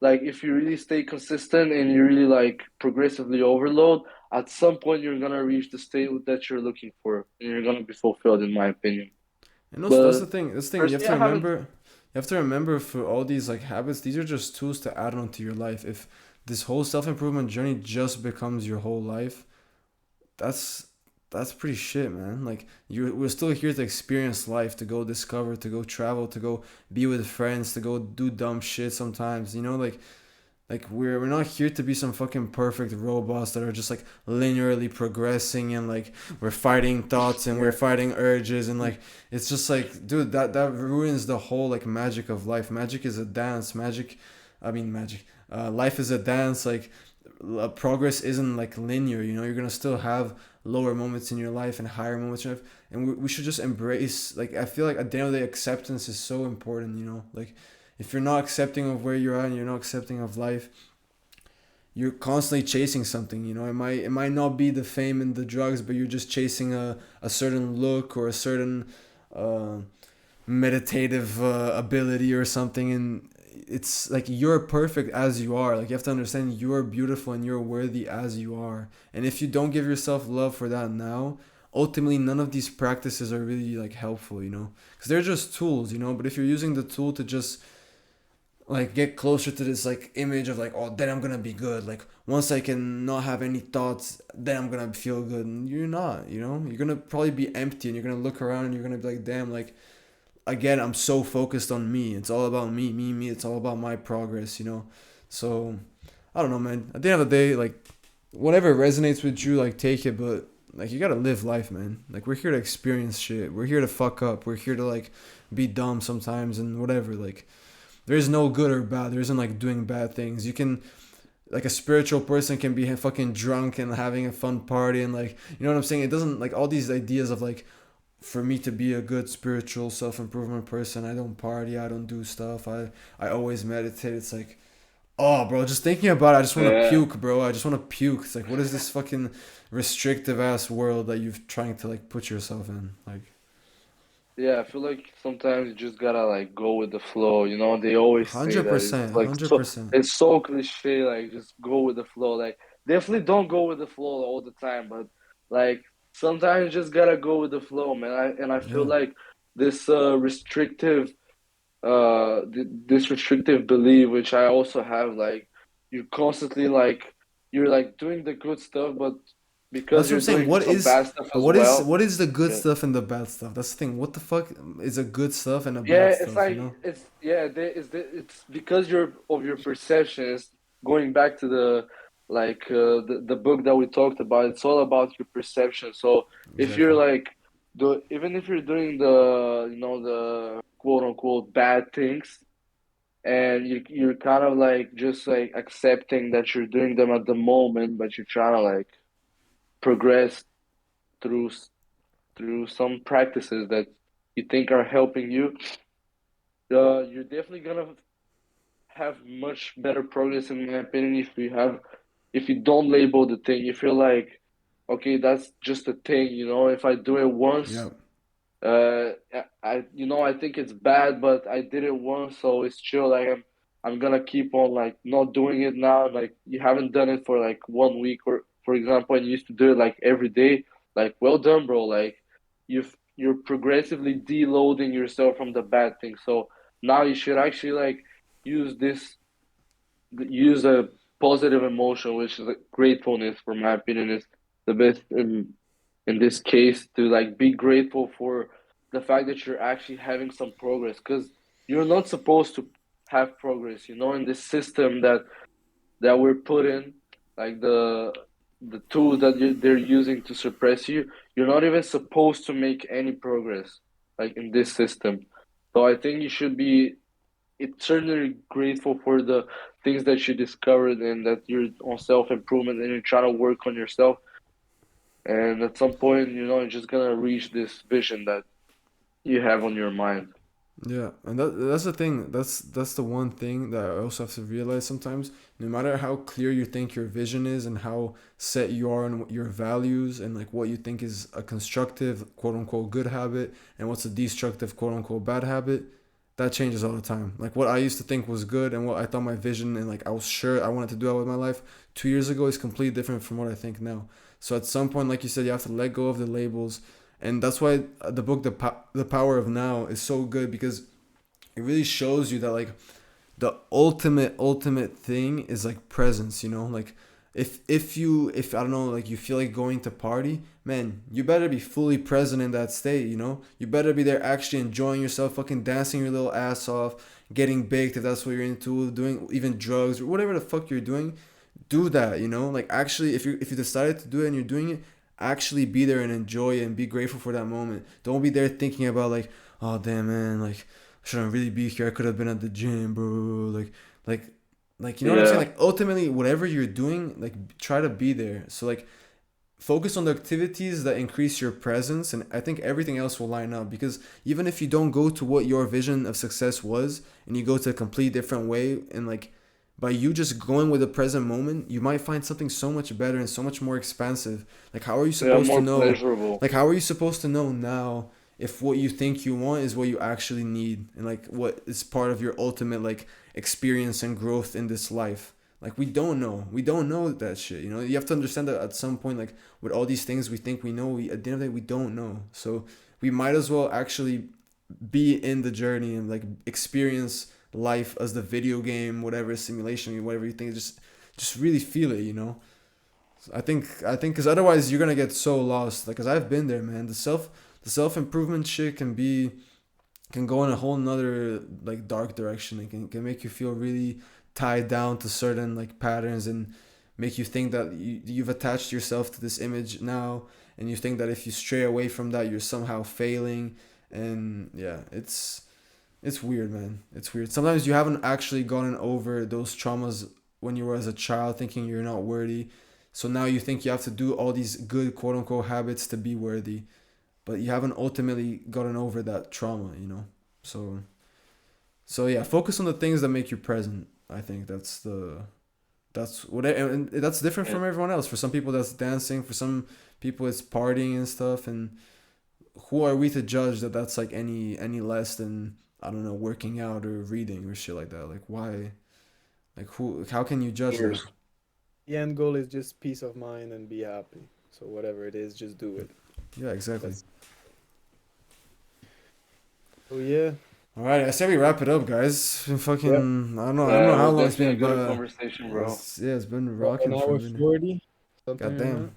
like if you really stay consistent and you really like progressively overload, at some point you're gonna reach the state that you're looking for, and you're gonna be fulfilled, in my opinion.
and also that's
But
the thing. This thing you have
personally,
to
I haven't.
remember. You have to remember for all these like habits, these are just tools to add on to your life. If this whole self improvement journey just becomes your whole life, that's that's pretty shit, man. Like we're still here to experience life, to go discover, to go travel, to go be with friends, to go do dumb shit sometimes. You know, like we're not here to be some fucking perfect robots that are just like linearly progressing and like we're fighting thoughts and we're
Yeah,
fighting urges and like it's just like dude that ruins the whole like magic of life. Magic is a dance. Magic. Life is a dance. Like progress isn't like linear. You know, you're gonna still have lower moments in your life and higher moments in your life, and we should just embrace. Like I feel like at the end of the day, acceptance is so important. You know, like if you're not accepting of where you're at and you're not accepting of life, you're constantly chasing something. You know, it might not be the fame and the drugs, but you're just chasing a certain look or a certain uh, meditative ability or something, and it's like you're perfect as you are. Like you have to understand you're beautiful and you're worthy as you are, and if you don't give yourself love for that now, ultimately none of these practices are really like helpful, you know, because they're just tools, you know. But if you're using the tool to just like get closer to this like image of like, oh, then I'm gonna be good, like once I can not have any thoughts, then I'm gonna feel good, and you're not, you know, you're gonna probably be empty and you're gonna look around and you're gonna be like, damn, like again, I'm so focused on me. It's all about me, me, me. It's all about my progress, you know. So I don't know, man. At the end of the day, like whatever resonates with you, like take it. But like you gotta live life, man. Like we're here to experience shit. We're here to fuck up. We're here to like be dumb sometimes and whatever. Like there's no good or bad. There isn't like doing bad things. You can like a spiritual person can be fucking drunk and having a fun party and like you know what I'm saying. It doesn't like all these ideas of like for me to be a good spiritual self-improvement person, I don't party, I don't do stuff, I always meditate. It's like, oh bro, just thinking about it, I just want to
yeah,
puke, bro. I just want to puke. It's like, what is this fucking restrictive ass world that you're trying to like put yourself in? Like
yeah. I feel like sometimes you just gotta like go with the flow. You know, they always say that. It's
100%,
like so.
100%.
It's so cliche. Like just go with the flow. Like definitely don't go with the flow all the time, but like sometimes you just gotta go with the flow, man. And I feel
Yeah.
like this this restrictive belief, which I also have, like you constantly like you're like doing the good stuff, but
That's
because
what I'm
you're
saying.
doing some bad stuff
But
as well.
what is the good
Yeah,
stuff and the bad stuff? That's the thing. What the fuck is a good stuff and a bad
yeah, it's
stuff, you
like
know?
it's yeah, it's because you're of your perceptions. Going back to the like the book that we talked about, it's all about your perception. So if you're
Exactly.
like the even if you're doing the the quote unquote bad things, and you're kind of like just like accepting that you're doing them at the moment, but you're trying to like progress through through some practices that you think are helping you. You're definitely gonna have much better progress, in my opinion, if you don't label the thing. If you're like okay, that's just a thing, you know. If I do it once,
Yeah.
I think it's bad, but I did it once, so it's chill. Like I'm gonna keep on like not doing it now. Like you haven't done it for like 1 week, or for example, and you used to do it like every day. Like well done, bro. Like you're progressively deloading yourself from the bad thing. So now you should actually like use this use a positive emotion, which is like gratefulness, for my opinion, is the best in this case, to like be grateful for the fact that you're actually having some progress, because you're not supposed to have progress, you know, in this system that we're put in, like the tools that they're using to suppress you. You're not even supposed to make any progress, like in this system. So I think you should be eternally grateful for the things that you discovered, and that you're on self improvement and you're trying to work on yourself. And at some point, you know, you're just gonna reach this vision that you have on your mind.
Yeah, and that's the thing. That's the one thing that I also have to realize sometimes. No matter how clear you think your vision is and how set you are on your values and like what you think is a constructive quote unquote good habit and what's a destructive quote unquote bad habit, that changes all the time. Like what I used to think was good and what I thought my vision and like I was sure I wanted to do with my life 2 years ago is completely different from what I think now. So at some point, like you said, you have to let go of the labels, and that's why the book the Power of Now is so good, because it really shows you that like the ultimate thing is like presence, you know, like if I don't know, like you feel like going to party, man, you better be fully present in that state, you know, you better be there actually enjoying yourself, fucking dancing your little ass off, getting baked if that's what you're into, doing even drugs or whatever the fuck you're doing. Do that, you know, like actually if you decided to do it and you're doing it, actually be there and enjoy it and be grateful for that moment. Don't be there thinking about like, oh damn man, like I shouldn't really be here, I could have been at the gym, bro, like like you know what I'm saying,
Yeah,
like ultimately whatever you're doing, like try to be there. So like focus on the activities that increase your presence, and I think everything else will line up, because even if you don't go to what your vision of success was and you go to a complete different way, and like by you just going with the present moment, you might find something so much better and so much more expansive. Like how are you
yeah,
supposed to
more
know,
pleasurable.
like how are you supposed to know now if what you think you want is what you actually need, and like what is part of your ultimate like experience and growth in this life? Like we don't know that shit, you know. You have to understand that at some point, like with all these things we think we know, we at the end of the day we don't know. So we might as well actually be in the journey and like experience life as the video game, whatever simulation, whatever you think. Just really feel it, you know. I think because otherwise you're gonna get so lost. Like, cause I've been there, man. The self improvement shit can go in a whole nother like dark direction. It can make you feel really tied down to certain like patterns and make you think that you've attached yourself to this image now, and you think that if you stray away from that you're somehow failing. And yeah, it's weird, man. It's weird. Sometimes you haven't actually gotten over those traumas when you were as a child, thinking you're not worthy. So now you think you have to do all these good quote unquote habits to be worthy, but you haven't ultimately gotten over that trauma, you know. So yeah, focus on the things that make you present. I think that's what, and that's different
Yeah,
from everyone else. For some people that's dancing, for some people it's partying and stuff. And who are we to judge that that's like any less than, I don't know, working out or reading or shit like that? Like why? Like who? How can you judge that?
course.
The end goal is just peace of mind and be happy. So whatever it is, just do it.
Yeah, exactly.
That's oh yeah.
All right, I say we wrap it up, guys. Been
Yep.
fucking, I don't know
Yeah, it
how
was
long it's
definitely a
been,
good
but
conversation, bro.
yeah, it's been
About an
rocking for a
hour
minute.
40, something like that.
Goddamn.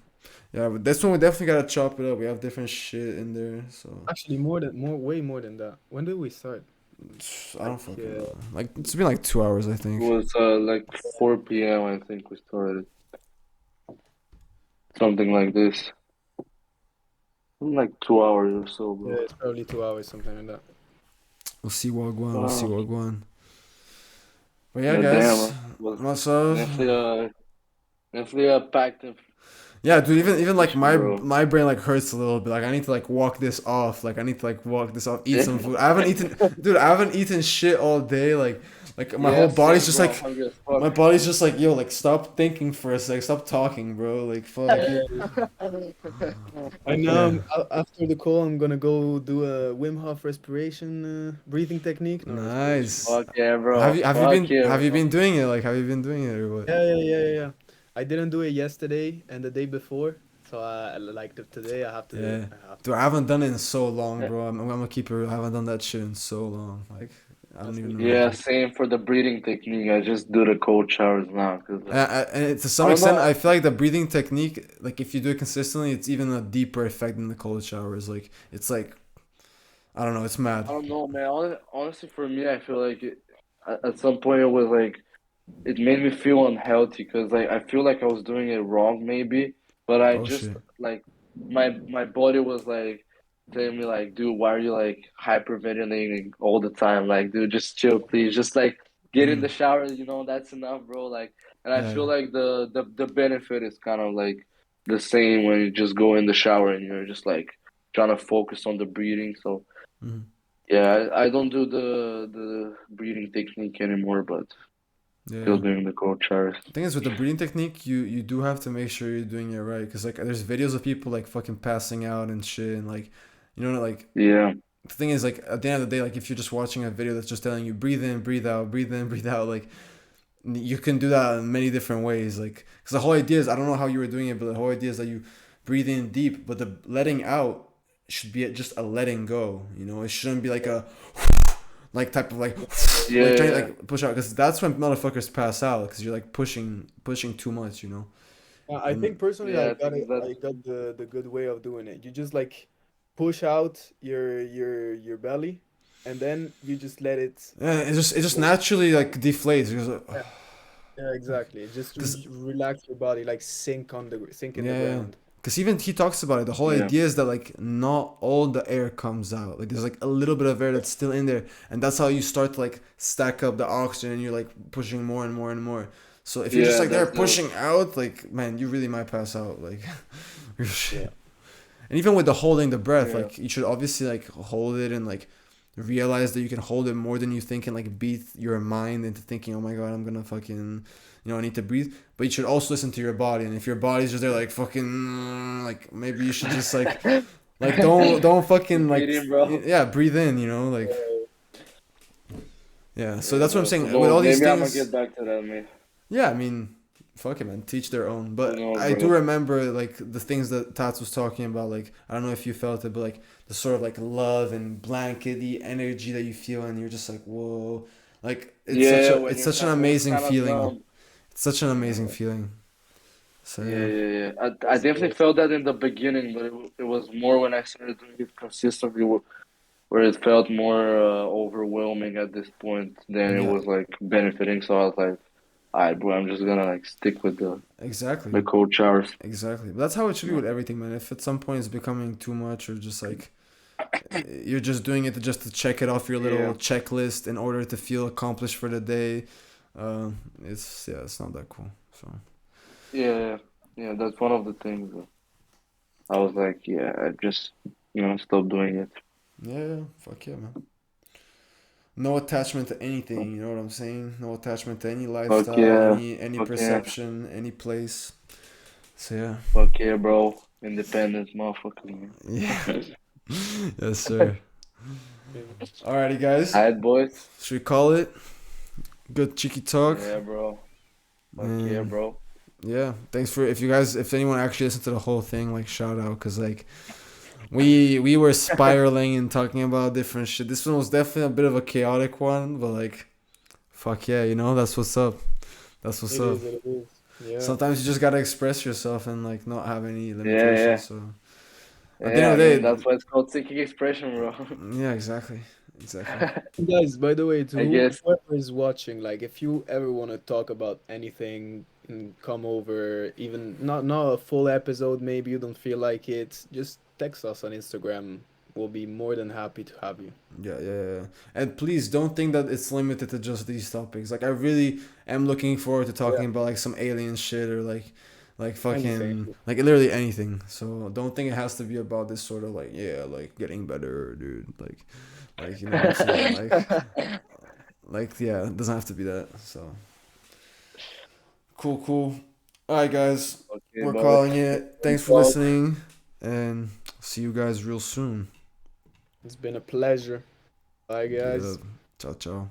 Yeah, but this one we definitely gotta chop it up. We have different shit in there, so
Actually, way more than that. When did we start?
I don't
Like,
fucking know. Like it's been like 2 hours, I
It
think.
was like 4 p.m. I think we started, something like this. Like 2 hours or so,
yeah,
bro.
it's probably 2 hours, something like that.
We'll see Wagwan. We'll see
Wow.
Wagwan. But yeah,
Yeah, damn,
guys,
was
myself.
definitely a packed
Yeah, dude. Even like
Pushing, bro.
my brain like hurts a little bit. Like I need to like walk this off. Like I need to like walk this off. Eat some food. I haven't eaten, dude. I haven't eaten shit all day. Like my whole
Yeah,
body's
same,
just
bro. I'm
like
hungry as
my
fuck.
body's just like yo. Like stop thinking for a sec. Stop talking, bro. Like fuck.
Yeah. And now
Yeah.
after the call, I'm gonna go do a Wim Hof respiration breathing technique. No respiration.
Nice.
Fuck yeah, bro. Fuck yeah,
Have you
bro.
been doing it? Like have you been doing it or what?
Yeah. I didn't do it yesterday and the day before, so today I have to do it.
Yeah.
I have
Dude,
to.
I haven't done it in so long, bro. I'm gonna keep it. I haven't done that shit in so long. Like I don't
That's the
even
Yeah,
remember.
same for the breathing technique. I just do the cold showers now because
And to
I
some
don't
extent,
know.
I feel like the breathing technique, like if you do it consistently, it's even a deeper effect than the cold showers. Like it's like I don't know, it's mad.
I don't know, man. Honestly, for me, I feel like at some point it was like it made me feel unhealthy because like I feel like I was doing it wrong maybe, but I
Oh
just
shit.
like my body was like telling me like, dude, why are you like hyperventilating all the time? Like, dude, just chill, please. Just like get in
Mm.
the shower, that's enough, bro. Like, and I
Yeah.
feel like the benefit is kind of like the same when you just go in the shower and you're just like trying to focus on the breathing. So
Mm.
yeah, I don't do the breathing technique anymore, but still
Yeah.
doing the cold showers.
The thing is, with the breathing technique, you do have to make sure you're doing it right, cause like there's videos of people like fucking passing out and shit, and like like
Yeah,
the thing is like at the end of the day, like if you're just watching a video that's just telling you breathe in, breathe out, breathe in, breathe out, like you can do that in many different ways. Like because the whole idea is I don't know how you were doing it, but the whole idea is that you breathe in deep, but the letting out should be just a letting go. It shouldn't be like a like type of like trying to
yeah,
like push out because that's when motherfuckers pass out because you're like pushing too much.
I
And
think personally,
yeah. I
got
think
it.
that
I got the good way of doing it. You just like push out your belly, and then you just let it.
yeah, it just
Go.
naturally like deflates because
Yeah, yeah, exactly. Just
because
relax your body, like sink in the
yeah.
ground.
Because even he talks about it. The whole
yeah,
idea is that like not all the air comes out. Like there's like a little bit of air that's still in there, and that's how you start to like stack up the oxygen, and you're like pushing more and more and more. So if you're just
yeah.
like there
That's the
pushing out, like man, you really might pass out. Like, real
Yeah.
shit. And even with the holding the breath,
yeah,
like you should obviously like hold it and like realize that you can hold it more than you think and like beat your mind into thinking, oh my god, I'm gonna fucking, I need to breathe. But you should also listen to your body, and if your body's just there like fucking, like maybe you should just like don't fucking like
breathing, bro.
yeah breathe in, like yeah. So
Yeah,
that's what I'm
bro. Who
saying with
knows?
all these
Maybe I'm gonna
things.
get back to that, man.
Yeah, I mean, fuck it, man. Teach their own.
Who
But
knows,
I do
bro?
remember like the things that Tats was talking about. Like I don't know if you felt it, but like the sort of like love and blankety energy that you feel, and you're just like, whoa, like
Yeah,
it's such an
when you're
amazing
kind of
feeling.
numb.
It's such an amazing
Yeah,
feeling. So
yeah,
yeah,
yeah, yeah. I definitely felt that in the beginning, but it was more when I started doing it consistently, where it felt more overwhelming at this point than it
yeah,
was like benefiting. So I was like, all right, bro, I'm just gonna like stick with
exactly,
the cold showers.
exactly. But that's how it should be
Yeah,
with everything, man. If at some point it's becoming too much, or just like you're just doing it just to check it off your
yeah,
little checklist in order to feel accomplished for the day. It's not that cool. So
yeah, yeah. That's one of the things that I was like, yeah, I just stop doing it.
yeah, fuck yeah, man. No attachment to
So,
anything. You know what I'm saying? No attachment to any
fuck
lifestyle,
yeah,
any
fuck yeah,
perception, any place. So yeah,
fuck yeah, bro. Independent motherfucker,
yeah,
man.
yes sir.
Yeah.
Alrighty, guys.
Alright, boys.
Should we call it? Good cheeky talk.
Yeah, bro. Fuck yeah,
And
bro.
yeah, thanks for if anyone actually listened to the whole thing, like shout out, cause like we were spiraling and talking about different shit. This one was definitely a bit of a chaotic one, but like fuck yeah, that's what's up. That's what's
It
up.
is. It is. Yeah.
Sometimes you just gotta express yourself and like not have any
Yeah,
limitations.
yeah.
So at the
Yeah,
end
I
of the
mean,
day,
that's why it's called seeking expression, bro.
yeah, exactly, exactly.
Guys, by the way, to
I guess.
whoever is watching, like if you ever want to talk about anything and come over, even not a full episode, maybe you don't feel like it, just text us on Instagram. We'll be more than happy to have you.
Yeah, yeah, yeah. And please don't think that it's limited to just these topics. Like I really am looking forward to
Yeah.
talking about like some alien shit or like like
Anything.
fucking like literally anything. So don't think it has to be about this sort of like yeah like getting better, dude. Like you know what I'm saying like yeah it doesn't have to be that. So cool. All right, guys,
Okay,
we're
brother.
calling it. Thanks for
Well,
listening, and see you guys real soon.
It's been a pleasure. Bye,
Yeah,
guys.
ciao ciao.